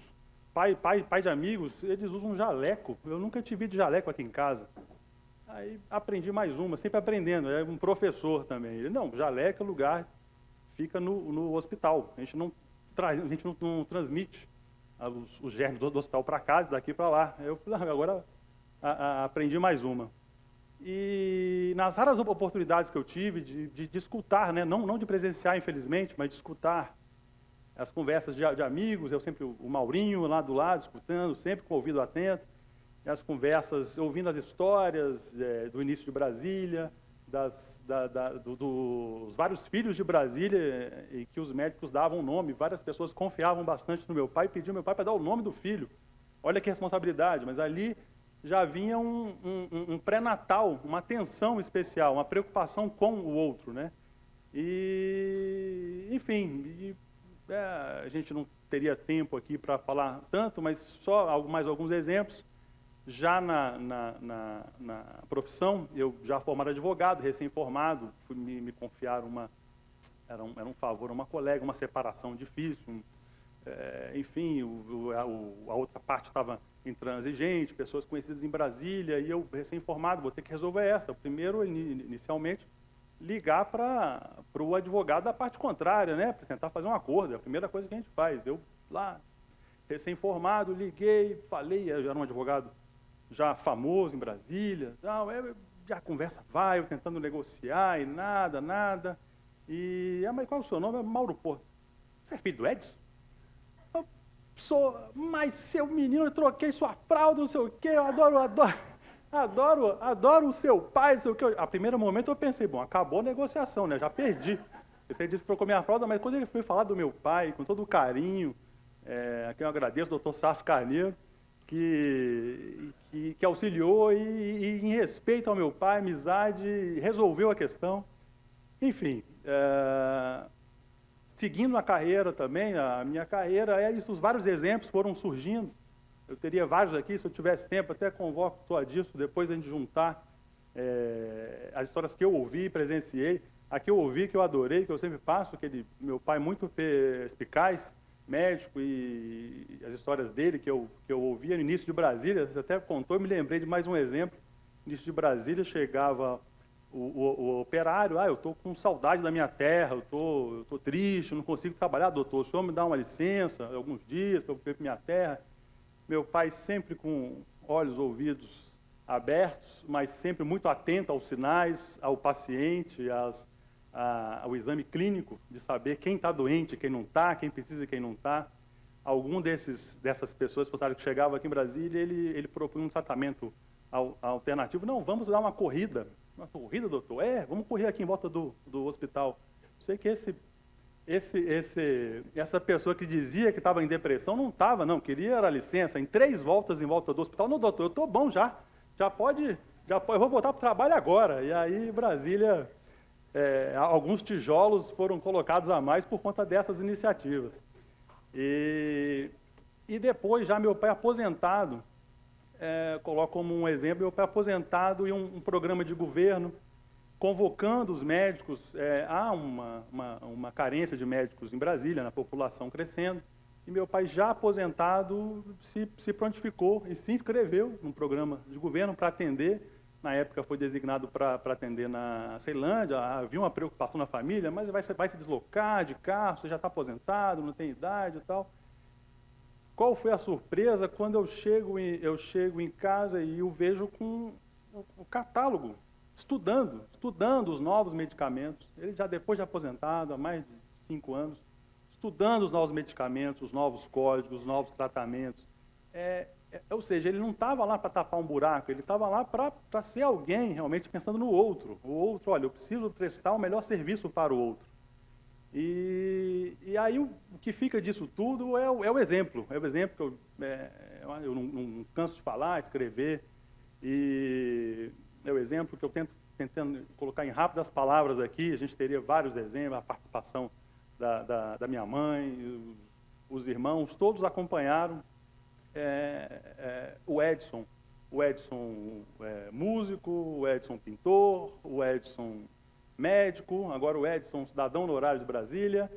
pai de amigos, eles usam jaleco, eu nunca tive de jaleco aqui em casa. Aí aprendi mais uma, sempre aprendendo, um professor também. Ele, não, jaleco é lugar, fica no hospital, a gente não a gente não transmite os germes do hospital para casa, daqui para lá. Eu falei, agora aprendi mais uma. E nas raras oportunidades que eu tive de escutar, né, não de presenciar, infelizmente, mas de escutar as conversas de amigos, eu sempre, o Maurinho lá do lado, escutando, sempre com o ouvido atento, e as conversas, ouvindo as histórias do início de Brasília, dos vários filhos de Brasília, e que os médicos davam nome, várias pessoas confiavam bastante no meu pai, pediam ao meu pai para dar o nome do filho. Olha que responsabilidade, mas ali já vinha um pré-natal, uma atenção especial, uma preocupação com o outro, né? E, enfim, a gente não teria tempo aqui para falar tanto, mas só mais alguns exemplos. Já na profissão, eu já formado advogado, recém-formado, me confiaram era um favor a uma colega, uma separação difícil, enfim, a outra parte estava intransigente, pessoas conhecidas em Brasília, e eu, recém-formado, vou ter que resolver essa. Primeiro, inicialmente, ligar para o advogado da parte contrária, né, para tentar fazer um acordo, é a primeira coisa que a gente faz. Eu, lá, recém-formado, liguei, falei, eu já era um advogado já famoso em Brasília, já a conversa vai, eu tentando negociar e nada. E, mas qual é o seu nome? É Mauro Porto. Você é filho do Edson? Eu sou, mas seu menino, eu troquei sua fralda, não sei o quê, eu adoro o seu pai, não sei o quê. A primeiro momento eu pensei, bom, acabou a negociação, né, já perdi. Ele disse que trocou minha fralda, mas quando ele foi falar do meu pai, com todo o carinho, a quem eu agradeço, o doutor Saf Carneiro, que auxiliou e em respeito ao meu pai, amizade, resolveu a questão. Enfim, seguindo a carreira também, a minha carreira, os vários exemplos foram surgindo. Eu teria vários aqui, se eu tivesse tempo, até convoco o disso, depois a gente juntar as histórias que eu ouvi, presenciei. A que eu ouvi, que eu adorei, que eu sempre passo, meu pai muito perspicaz, médico, e as histórias dele que eu ouvia no início de Brasília, você até contou, eu me lembrei de mais um exemplo. No início de Brasília chegava o operário, eu estou com saudade da minha terra, eu tô triste, não consigo trabalhar, doutor, o senhor me dá uma licença, alguns dias, para eu ver para minha terra. Meu pai sempre com olhos, ouvidos abertos, mas sempre muito atento aos sinais, ao paciente, ao exame clínico, de saber quem está doente, quem não está, quem precisa e quem não está. Algum dessas pessoas que chegavam aqui em Brasília, ele propunha um tratamento alternativo. Não, vamos dar uma corrida. Uma corrida, doutor? Vamos correr aqui em volta do hospital. Sei que essa pessoa que dizia que estava em depressão não estava, não, queria era licença, em 3 voltas em volta do hospital. Não, doutor, eu estou bom já pode, eu vou voltar para o trabalho agora. E aí, Brasília... alguns tijolos foram colocados a mais por conta dessas iniciativas. E depois, já meu pai aposentado, coloco como um exemplo, meu pai aposentado em um programa de governo, convocando os médicos, há uma carência de médicos em Brasília, na população crescendo, e meu pai já aposentado se prontificou e se inscreveu num programa de governo para atender. Na época foi designado para atender na Ceilândia, havia uma preocupação na família, mas vai se deslocar de carro, você já está aposentado, não tem idade e tal. Qual foi a surpresa quando eu chego em casa e o vejo com o catálogo, estudando os novos medicamentos. Ele já depois de aposentado, há mais de 5 anos, estudando os novos medicamentos, os novos códigos, os novos tratamentos. Ou seja, ele não estava lá para tapar um buraco, ele estava lá para ser alguém realmente pensando no outro. O outro, olha, eu preciso prestar o melhor serviço para o outro. E aí o que fica disso tudo é o exemplo. É o exemplo que eu não canso de falar, escrever. E é o exemplo que eu tentando colocar em rápidas palavras aqui. A gente teria vários exemplos, a participação da minha mãe, os irmãos, todos acompanharam. O Edson músico, o Edson pintor, o Edson médico, agora o Edson cidadão honorário de Brasília,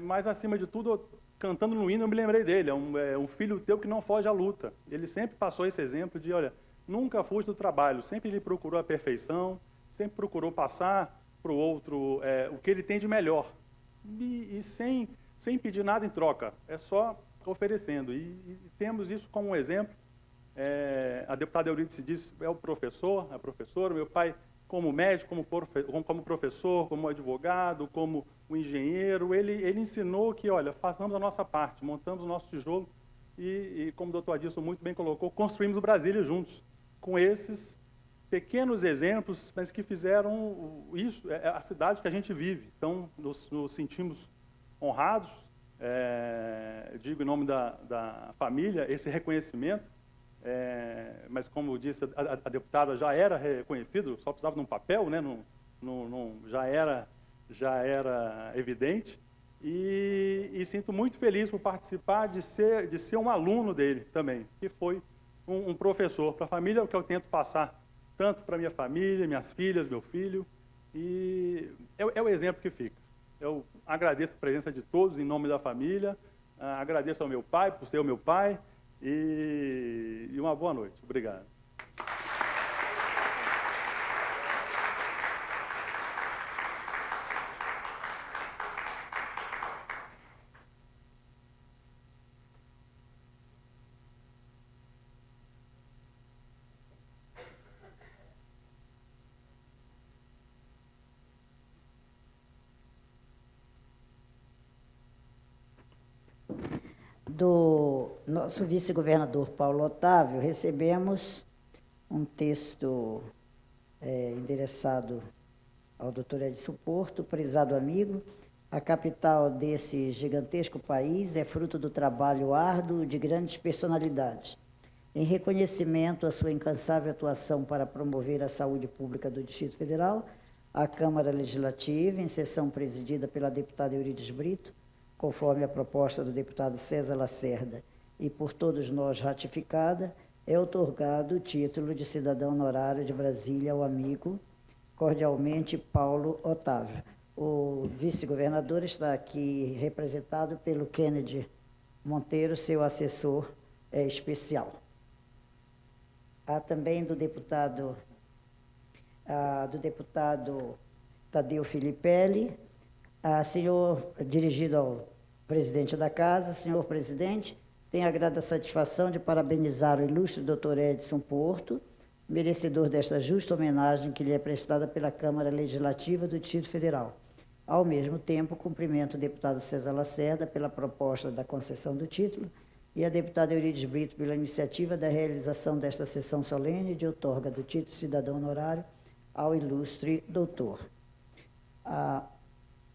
mas acima de tudo, cantando no hino, eu me lembrei dele, um filho teu que não foge à luta. Ele sempre passou esse exemplo de, olha, nunca fuge do trabalho, sempre ele procurou a perfeição, sempre procurou passar para o outro o que ele tem de melhor, e sem sem pedir nada em troca, é só oferecendo. E temos isso como um exemplo. A deputada Eurídice disse, é o professor, a professora, meu pai como médico, como professor, como advogado, como um engenheiro, ele ensinou que, olha, façamos a nossa parte, montamos o nosso tijolo e como o doutor Adilson muito bem colocou, construímos o Brasília juntos, com esses pequenos exemplos, mas que fizeram isso, a cidade que a gente vive. Então, nos sentimos honrados, digo em nome da família, esse reconhecimento, mas como disse a deputada, já era reconhecido, só precisava de um papel, né? Já era evidente, e sinto muito feliz por participar de ser um aluno dele também, que foi um professor para a família, o que eu tento passar tanto para minha família, minhas filhas, meu filho, e é o exemplo que fica. Eu agradeço a presença de todos em nome da família, agradeço ao meu pai por ser o meu pai, e uma boa noite. Obrigado. Do nosso vice-governador Paulo Otávio, recebemos um texto endereçado ao doutor Edson Porto, prezado amigo. A capital desse gigantesco país é fruto do trabalho árduo de grandes personalidades. Em reconhecimento à sua incansável atuação para promover a saúde pública do Distrito Federal, a Câmara Legislativa, em sessão presidida pela deputada Eurídice Brito, conforme a proposta do deputado César Lacerda e por todos nós ratificada, é outorgado o título de cidadão honorário de Brasília ao amigo, cordialmente, Paulo Otávio. O vice-governador está aqui representado pelo Kennedy Monteiro, seu assessor especial. Há também do deputado Tadeu Filipelli, dirigido ao presidente da Casa. Senhor presidente, tenho a grata satisfação de parabenizar o ilustre doutor Edson Porto, merecedor desta justa homenagem que lhe é prestada pela Câmara Legislativa do Distrito Federal. Ao mesmo tempo, cumprimento o deputado César Lacerda pela proposta da concessão do título e a deputada Eurídice Brito pela iniciativa da realização desta sessão solene de outorga do título cidadão honorário ao ilustre doutor.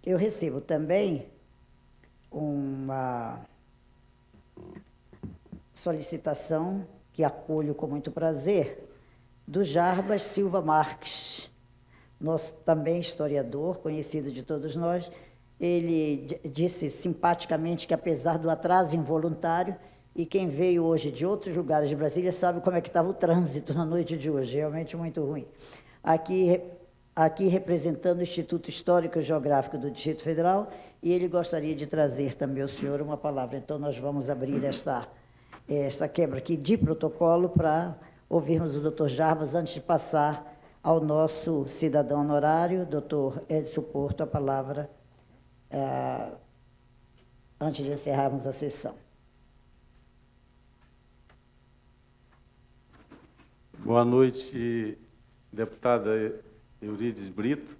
Eu recebo também uma solicitação que acolho com muito prazer, do Jarbas Silva Marques, nosso também historiador, conhecido de todos nós. Ele disse simpaticamente que, apesar do atraso involuntário, e quem veio hoje de outros lugares de Brasília sabe como é que estava o trânsito na noite de hoje, realmente muito ruim. Aqui representando o Instituto Histórico e Geográfico do Distrito Federal, e ele gostaria de trazer também ao senhor uma palavra. Então, nós vamos abrir esta quebra aqui de protocolo para ouvirmos o doutor Jarbas, antes de passar ao nosso cidadão honorário, doutor Edson Porto, a palavra, antes de encerrarmos a sessão. Boa noite, deputada Eurídice Brito.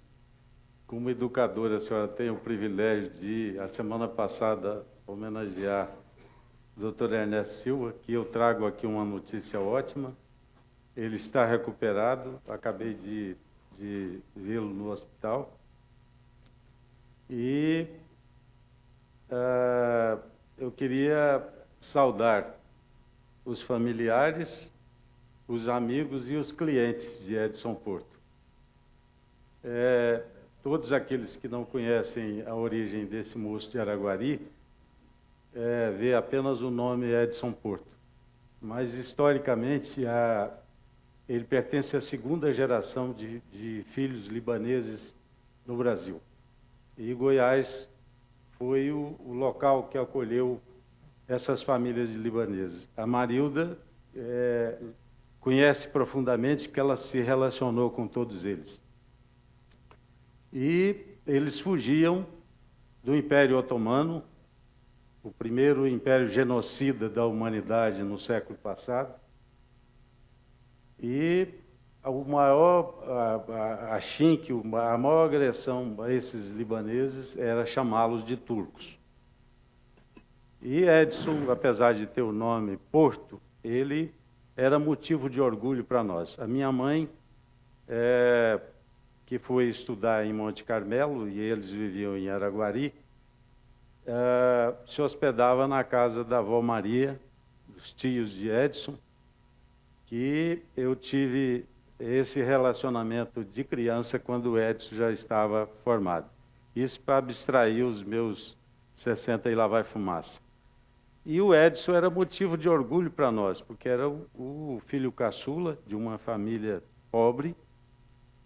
Como educadora, a senhora tem o privilégio de, a semana passada, homenagear o doutor Ernesto Silva, que eu trago aqui uma notícia ótima. Ele está recuperado, acabei de vê-lo no hospital. E eu queria saudar os familiares, os amigos e os clientes de Edson Porto. Todos aqueles que não conhecem a origem desse moço de Araguari, vê apenas o nome Edson Porto. Mas, historicamente, ele pertence à segunda geração de filhos libaneses no Brasil. E Goiás foi o local que acolheu essas famílias de libaneses. A Marilda conhece profundamente, porque ela se relacionou com todos eles. E eles fugiam do Império Otomano o primeiro império genocida da humanidade no século passado. E o maior, a maior agressão a esses libaneses era chamá-los de turcos. E Edson, apesar de ter o nome Porto, ele era motivo de orgulho para nós. A minha mãe, que foi estudar em Monte Carmelo, e eles viviam em Araguari, se hospedava na casa da avó Maria, dos tios de Edson, que eu tive esse relacionamento de criança quando o Edson já estava formado. Isso para abstrair os meus 60 e lá vai fumaça. E o Edson era motivo de orgulho para nós, porque era o filho caçula de uma família pobre,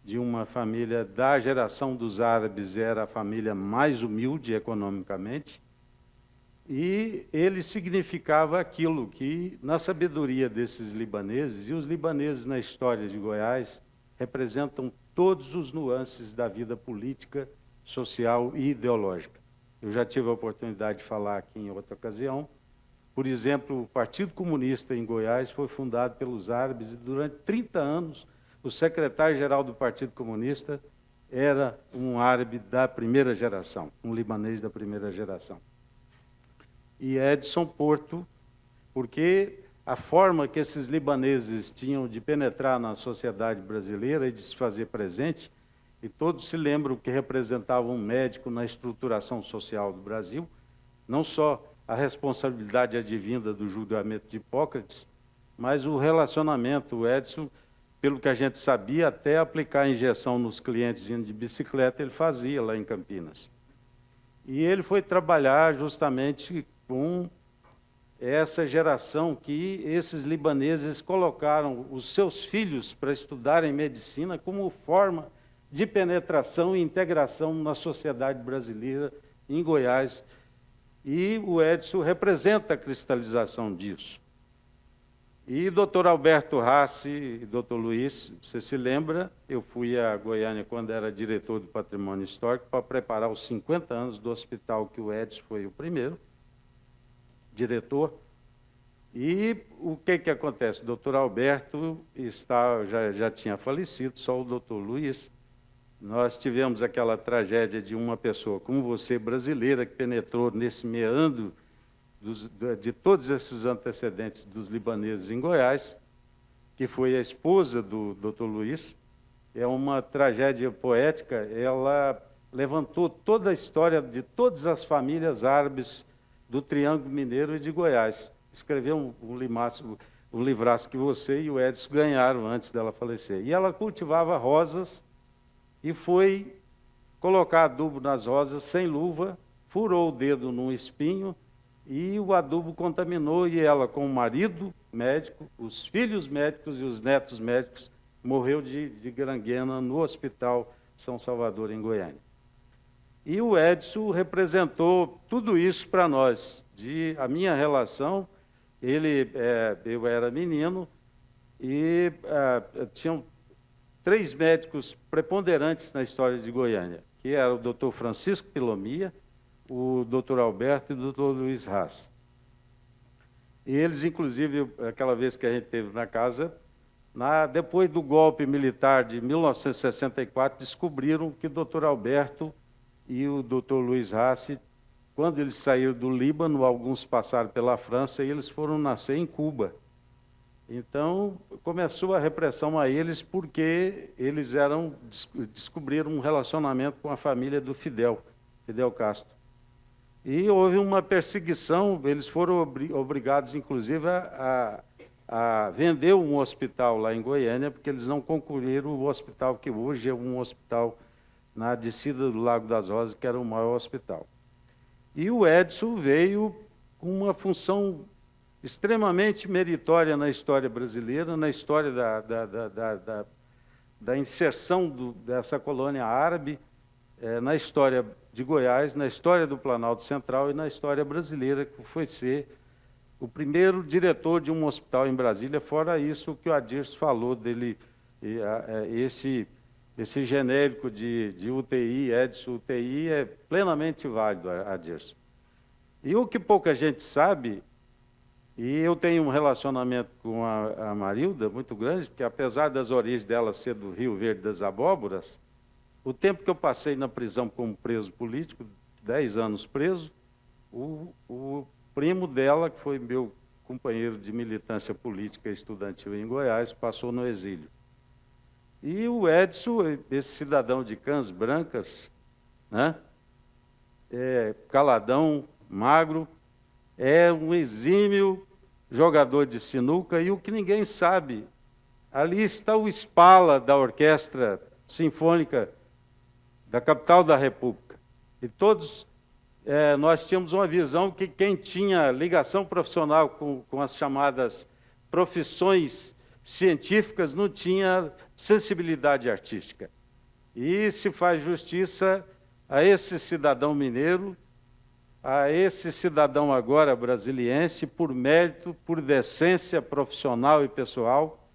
de uma família da geração dos árabes, era a família mais humilde economicamente, e ele significava aquilo que, na sabedoria desses libaneses, e os libaneses na história de Goiás representam todos os nuances da vida política, social e ideológica. Eu já tive a oportunidade de falar aqui em outra ocasião. Por exemplo, o Partido Comunista em Goiás foi fundado pelos árabes e durante 30 anos o secretário-geral do Partido Comunista era um árabe da primeira geração, um libanês da primeira geração. E Edson Porto, porque a forma que esses libaneses tinham de penetrar na sociedade brasileira e de se fazer presente, e todos se lembram que representava um médico na estruturação social do Brasil, não só a responsabilidade advinda do julgamento de Hipócrates, mas o relacionamento, o Edson, pelo que a gente sabia, até aplicar a injeção nos clientes indo de bicicleta, ele fazia lá em Campinas. E ele foi trabalhar justamente com essa geração que esses libaneses colocaram os seus filhos para estudarem medicina como forma de penetração e integração na sociedade brasileira, em Goiás. E o Edson representa a cristalização disso. E Dr. Alberto Rassi e Dr. Luiz, você se lembra, eu fui a Goiânia quando era diretor do Patrimônio Histórico para preparar os 50 anos do hospital que o Edson foi o primeiro diretor. E o que acontece? O Dr. Alberto já tinha falecido, só o Dr. Luiz. Nós tivemos aquela tragédia de uma pessoa como você, brasileira, que penetrou nesse meandro de todos esses antecedentes dos libaneses em Goiás, que foi a esposa do Dr. Luiz. É uma tragédia poética, ela levantou toda a história de todas as famílias árabes do Triângulo Mineiro e de Goiás. Escreveu um livraço que você e o Edson ganharam antes dela falecer. E ela cultivava rosas e foi colocar adubo nas rosas sem luva, furou o dedo num espinho, e o adubo contaminou, e ela, com o marido médico, os filhos médicos e os netos médicos, morreu de gangrena no Hospital São Salvador, em Goiânia. E o Edson representou tudo isso para nós. A minha relação, eu era menino, e tinham 3 médicos preponderantes na história de Goiânia, que era o Dr. Francisco Pilomia, o Dr. Alberto e o Dr. Luiz Haas. E eles, inclusive, aquela vez que a gente esteve na casa, depois do golpe militar de 1964, descobriram que o Dr. Alberto e o Dr. Luiz Haas, quando eles saíram do Líbano, alguns passaram pela França e eles foram nascer em Cuba. Então, começou a repressão a eles porque eles descobriram um relacionamento com a família do Fidel Castro. E houve uma perseguição, eles foram obrigados, inclusive, a vender um hospital lá em Goiânia, porque eles não concluíram o hospital que hoje é um hospital na descida do Lago das Rosas, que era o maior hospital. E o Edson veio com uma função extremamente meritória na história brasileira, na história da inserção dessa colônia árabe, na história de Goiás, na história do Planalto Central e na história brasileira, que foi ser o primeiro diretor de um hospital em Brasília. Fora isso, o que o Adirson falou dele, esse genérico de UTI, Edson UTI, é plenamente válido, Adirson. E o que pouca gente sabe, e eu tenho um relacionamento com a Marilda muito grande, porque apesar das origens dela ser do Rio Verde das Abóboras, o tempo que eu passei na prisão como preso político, 10 anos preso, o primo dela, que foi meu companheiro de militância política estudantil em Goiás, passou no exílio. E o Edson, esse cidadão de Cãs Brancas, né, caladão, magro, é um exímio jogador de sinuca, e o que ninguém sabe, ali está o Spala da Orquestra Sinfônica da capital da República. E todos nós tínhamos uma visão que quem tinha ligação profissional com as chamadas profissões científicas não tinha sensibilidade artística. E se faz justiça a esse cidadão mineiro, a esse cidadão agora brasiliense, por mérito, por decência profissional e pessoal.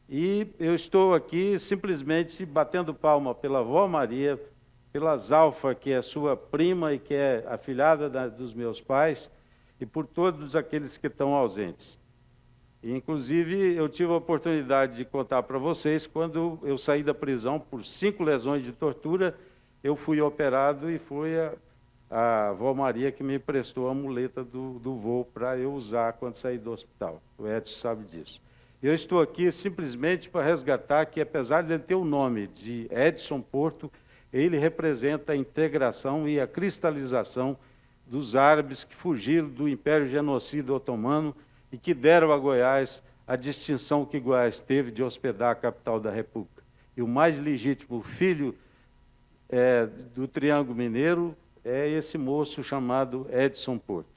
E eu estou aqui simplesmente batendo palma pela avó Maria, pela Zalfa, que é sua prima e que é afilhada dos meus pais, e por todos aqueles que estão ausentes. E, inclusive, eu tive a oportunidade de contar para vocês, quando eu saí da prisão por 5 lesões de tortura, eu fui operado e foi a avó Maria que me emprestou a muleta do voo para eu usar quando saí do hospital. O Edson sabe disso. Eu estou aqui simplesmente para resgatar que, apesar de ele ter o nome de Edson Porto, ele representa a integração e a cristalização dos árabes que fugiram do Império Genocida Otomano e que deram a Goiás a distinção que Goiás teve de hospedar a capital da República. E o mais legítimo filho do Triângulo Mineiro é esse moço chamado Edson Porto.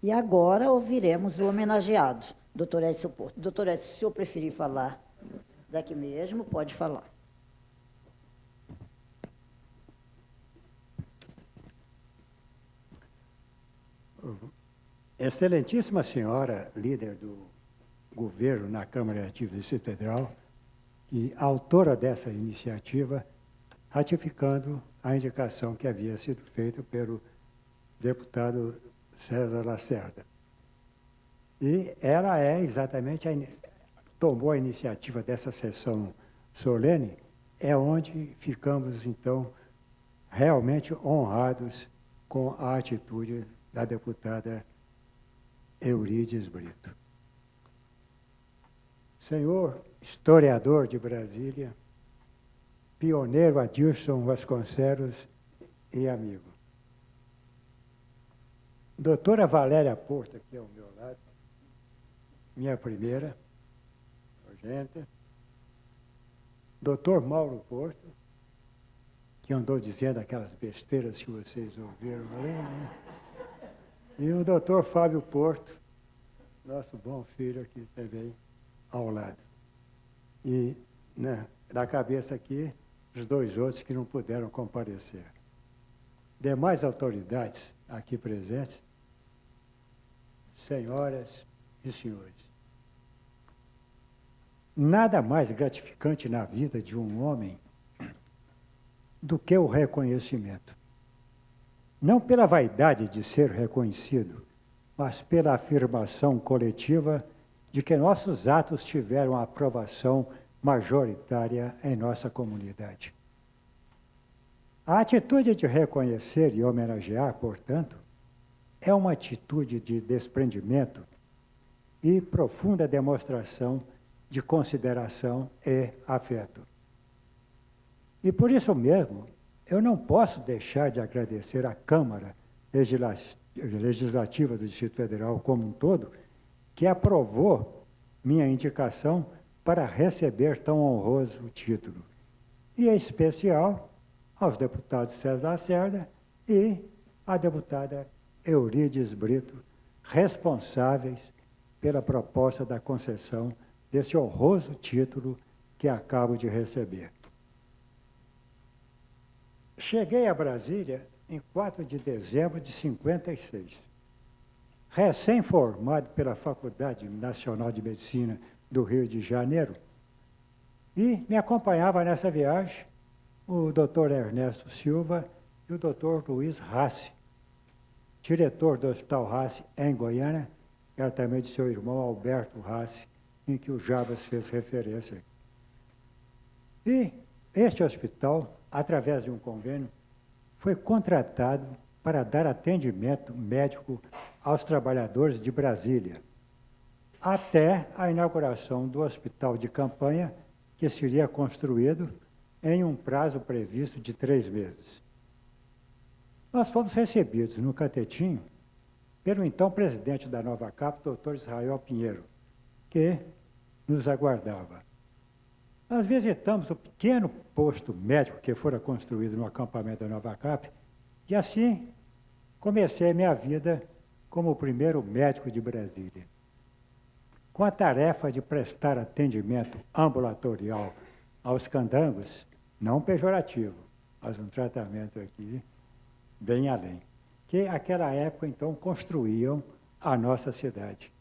E agora ouviremos o homenageado, Dr. Edson Porto. Doutor Edson, se o senhor preferir falar daqui mesmo, pode falar. Excelentíssima senhora, líder do governo na Câmara Legislativa do Distrito Federal, e autora dessa iniciativa, ratificando a indicação que havia sido feita pelo deputado César Lacerda. E ela exatamente tomou a iniciativa dessa sessão solene, é onde ficamos, então, realmente honrados com a atitude da deputada Eurídice Brito. Senhor historiador de Brasília, pioneiro Adilson Vasconcelos e amigo. Doutora Valéria Porto, aqui ao meu lado, minha primeira, nojenta. Doutor Mauro Porto, que andou dizendo aquelas besteiras que vocês ouviram ali, né? E o doutor Fábio Porto, nosso bom filho aqui também, ao lado. E na cabeça aqui, os 2 outros que não puderam comparecer. Demais autoridades aqui presentes, senhoras e senhores, nada mais gratificante na vida de um homem do que o reconhecimento. Não pela vaidade de ser reconhecido, mas pela afirmação coletiva de que nossos atos tiveram a aprovação majoritária em nossa comunidade. A atitude de reconhecer e homenagear, portanto, é uma atitude de desprendimento e profunda demonstração de consideração e afeto. E por isso mesmo, eu não posso deixar de agradecer à Câmara Legislativa do Distrito Federal como um todo, que aprovou minha indicação para receber tão honroso título. E, em especial, aos deputados César Lacerda e à deputada Eurídice Brito, responsáveis pela proposta da concessão desse honroso título que acabo de receber. Cheguei a Brasília em 4 de dezembro de 56. Recém-formado pela Faculdade Nacional de Medicina do Rio de Janeiro, e me acompanhava nessa viagem o Dr. Ernesto Silva e o Dr. Luiz Rassi, diretor do Hospital Rassi em Goiânia, que era também de seu irmão Alberto Rassi, em que o Jabas fez referência. E este hospital, através de um convênio, foi contratado para dar atendimento médico aos trabalhadores de Brasília, até a inauguração do hospital de campanha, que seria construído em um prazo previsto de 3 meses. Nós fomos recebidos no Catetinho pelo então presidente da Nova Cap, Dr. Israel Pinheiro, que nos aguardava. Nós visitamos o pequeno posto médico que fora construído no acampamento da Nova Cap, e assim comecei minha vida como o primeiro médico de Brasília, com a tarefa de prestar atendimento ambulatorial aos candangos, não pejorativo, mas um tratamento aqui bem além, que naquela época, então, construíam a nossa cidade.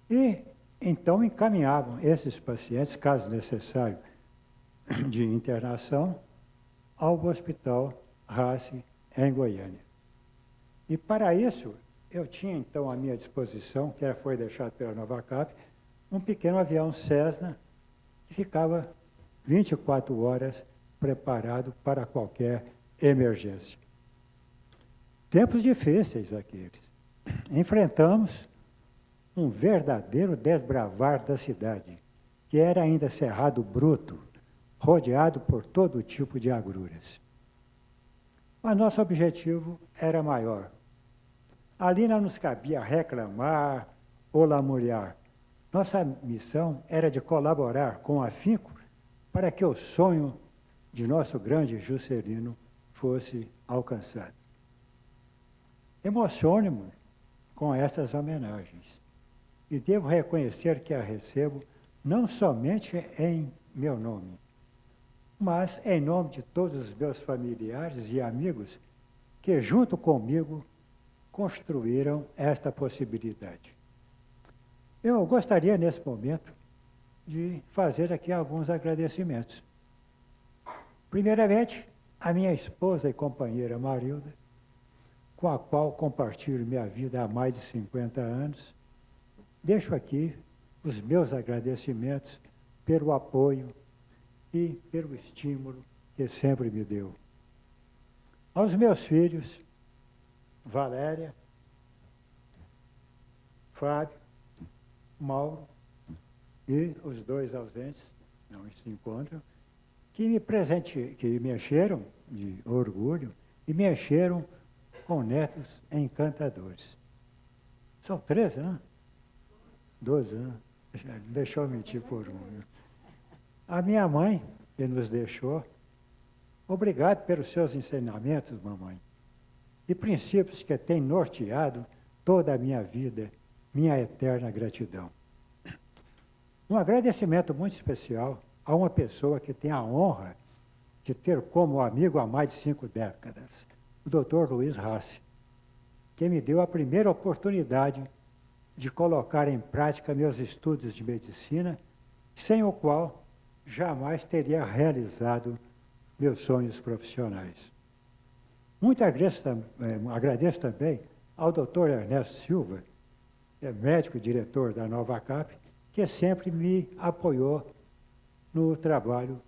E, então, encaminhavam esses pacientes, caso necessário, de internação, ao Hospital Rassi, em Goiânia. E, para isso, eu tinha, então, à minha disposição, que foi deixado pela Nova Cap, um pequeno avião Cessna, que ficava 24 horas preparado para qualquer emergência. Tempos difíceis aqueles. Enfrentamos um verdadeiro desbravar da cidade, que era ainda cerrado bruto, rodeado por todo tipo de agruras. Mas nosso objetivo era maior. Ali não nos cabia reclamar ou lamuriar. Nossa missão era de colaborar com afinco para que o sonho de nosso grande Juscelino fosse alcançado. Emociono-me com essas homenagens e devo reconhecer que a recebo não somente em meu nome, mas em nome de todos os meus familiares e amigos que, junto comigo, construíram esta possibilidade. Eu gostaria, nesse momento, de fazer aqui alguns agradecimentos. Primeiramente, a minha esposa e companheira Marilda, com a qual compartilho minha vida há mais de 50 anos. Deixo aqui os meus agradecimentos pelo apoio e pelo estímulo que sempre me deu. Aos meus filhos, Valéria, Fábio, Mauro e os 2 ausentes, não se encontram, que me encheram de orgulho e me encheram com netos encantadores. São 13, né? 12, né? Deixou eu mentir por um. A minha mãe, que nos deixou, obrigado pelos seus ensinamentos, mamãe, e princípios que têm norteado toda a minha vida, minha eterna gratidão. Um agradecimento muito especial a uma pessoa que tem a honra de ter como amigo há mais de 5 décadas, o Dr. Luiz Rassi, que me deu a primeira oportunidade de colocar em prática meus estudos de medicina, sem o qual jamais teria realizado meus sonhos profissionais. Muito agradeço também ao Dr. Ernesto Silva, que é médico e diretor da Nova Cap, que sempre me apoiou no trabalho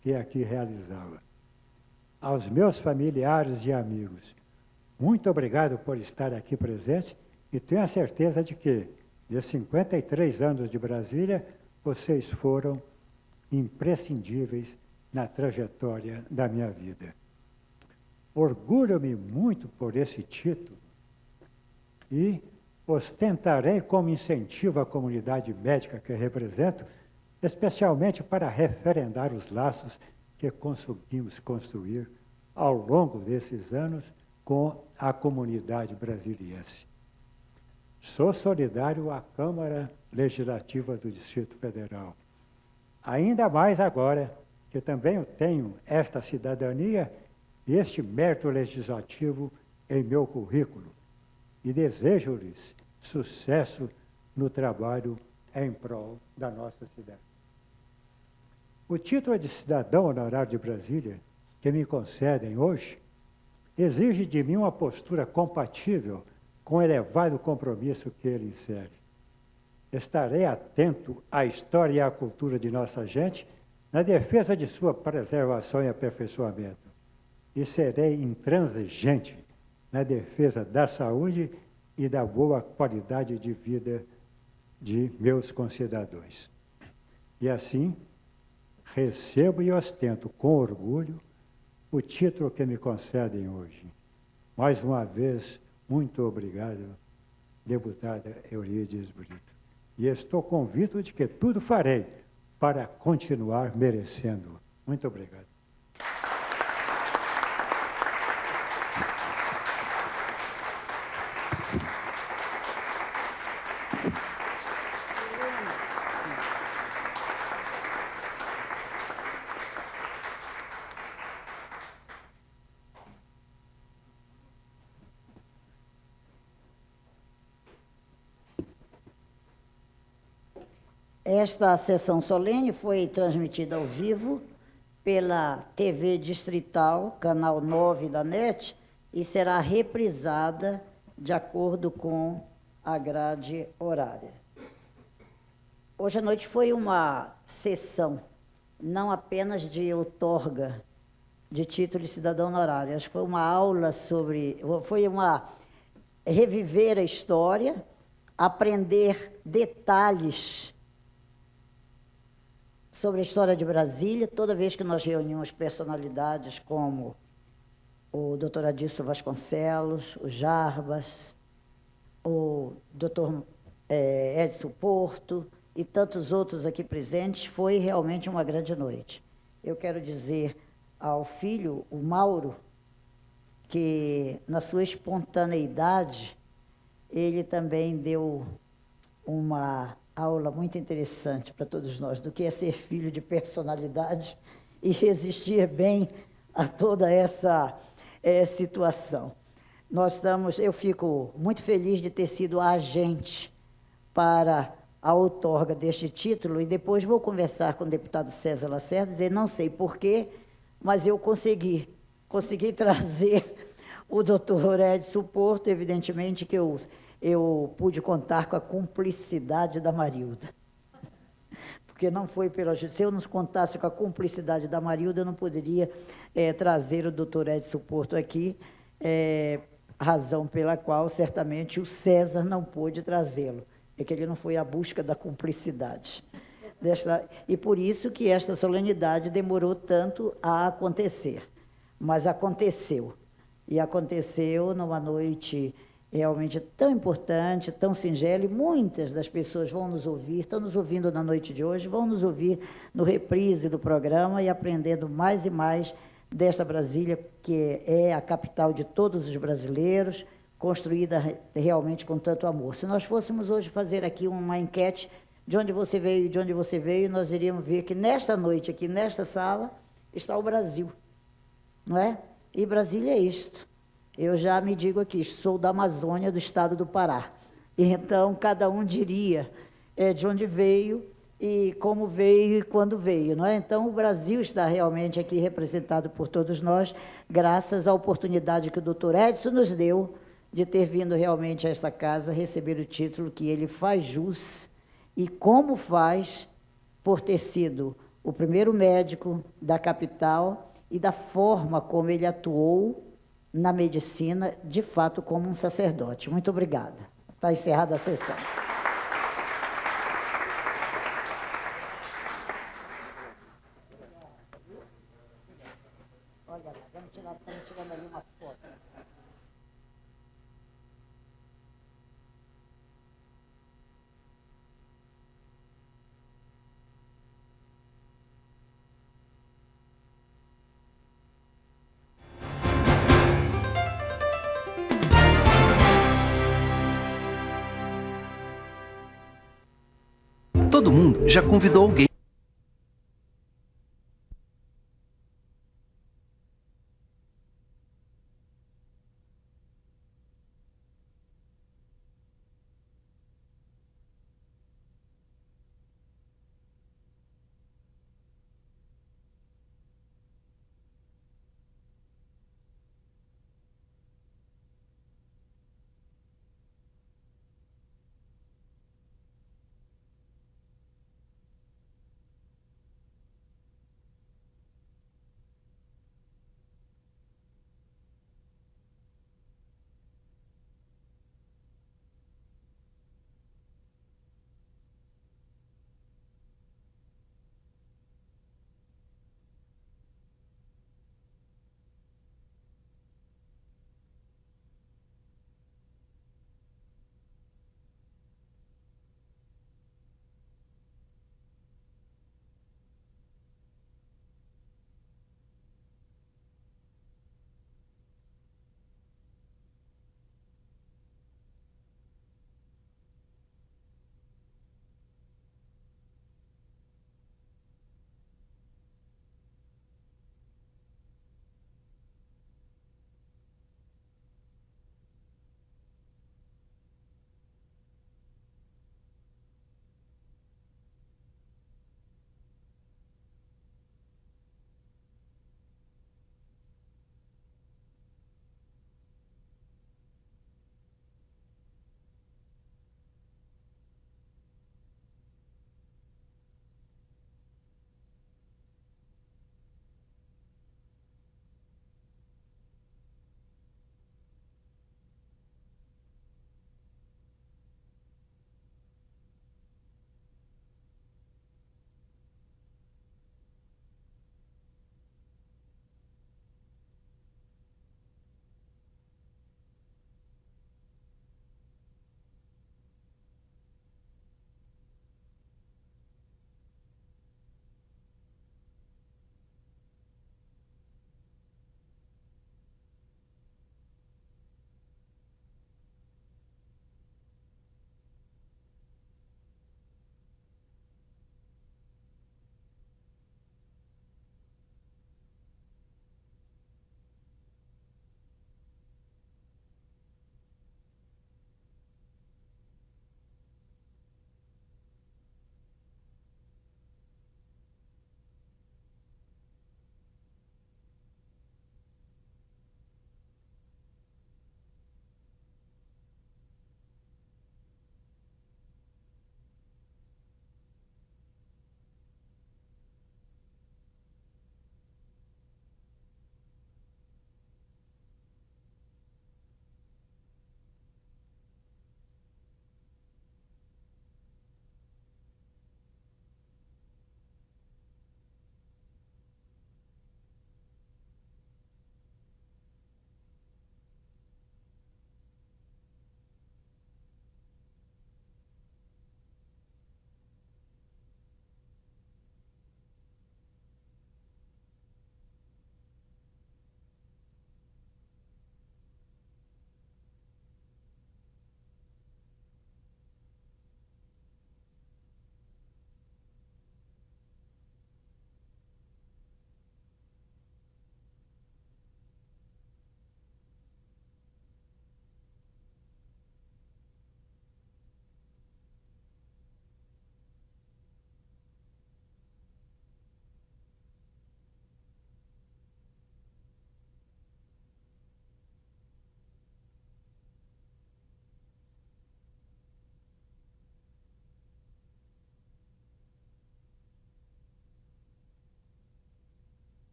que aqui realizava. Aos meus familiares e amigos, muito obrigado por estar aqui presente e tenho a certeza de que, de 53 anos de Brasília, vocês foram imprescindíveis na trajetória da minha vida. Orgulho-me muito por esse título e ostentarei como incentivo à comunidade médica que represento, especialmente para referendar os laços que conseguimos construir ao longo desses anos com a comunidade brasiliense. Sou solidário à Câmara Legislativa do Distrito Federal Ainda mais agora que eu também tenho esta cidadania e este mérito legislativo em meu currículo. E desejo-lhes sucesso no trabalho em prol da nossa cidade. O título de cidadão honorário de Brasília, que me concedem hoje, exige de mim uma postura compatível com o elevado compromisso que ele insere. Estarei atento à história e à cultura de nossa gente, na defesa de sua preservação e aperfeiçoamento. E serei intransigente na defesa da saúde e da boa qualidade de vida de meus concidadãos. E assim, recebo e ostento com orgulho o título que me concedem hoje. Mais uma vez, muito obrigado, deputada Eurídice Brito. E estou convicto de que tudo farei para continuar merecendo. Muito obrigado. Esta sessão solene foi transmitida ao vivo pela TV Distrital, canal 9 da NET, e será reprisada de acordo com a grade horária. Hoje à noite foi uma sessão, não apenas de outorga de título de cidadão honorário, acho que foi uma aula foi uma reviver a história, aprender detalhes sobre a história de Brasília. Toda vez que nós reunimos personalidades como o Dr. Adilson Vasconcelos, o Jarbas, o Dr. Edson Porto e tantos outros aqui presentes, foi realmente uma grande noite. Eu quero dizer ao filho, o Mauro, que na sua espontaneidade, ele também deu uma aula muito interessante para todos nós, do que é ser filho de personalidade e resistir bem a toda essa situação. Eu fico muito feliz de ter sido a agente para a outorga deste título, e depois vou conversar com o deputado César Lacerda, dizer, não sei porquê, mas eu consegui trazer o doutor Edson Porto, evidentemente que eu pude contar com a cumplicidade da Marilda. Porque não foi pela justiça. Se eu não contasse com a cumplicidade da Marilda, eu não poderia trazer o doutor Edson Porto aqui, razão pela qual, certamente, o César não pôde trazê-lo. É que ele não foi à busca da cumplicidade. E por isso que esta solenidade demorou tanto a acontecer. Mas aconteceu. E aconteceu numa noite realmente tão importante, tão singela, e muitas das pessoas vão nos ouvir, estão nos ouvindo na noite de hoje, vão nos ouvir no reprise do programa e aprendendo mais e mais desta Brasília, que é a capital de todos os brasileiros, construída realmente com tanto amor. Se nós fôssemos hoje fazer aqui uma enquete de onde você veio, nós iríamos ver que nesta noite, aqui nesta sala, está o Brasil, não é? E Brasília é isto. Eu já me digo aqui, sou da Amazônia, do estado do Pará. E então, cada um diria de onde veio e como veio e quando veio, não é? Então, o Brasil está realmente aqui representado por todos nós, graças à oportunidade que o doutor Edson nos deu de ter vindo realmente a esta casa receber o título que ele faz jus, e como faz, por ter sido o primeiro médico da capital e da forma como ele atuou na medicina, de fato, como um sacerdote. Muito obrigada. Está encerrada a sessão. Olha lá, estamos tirando ali uma foto. Todo mundo já convidou alguém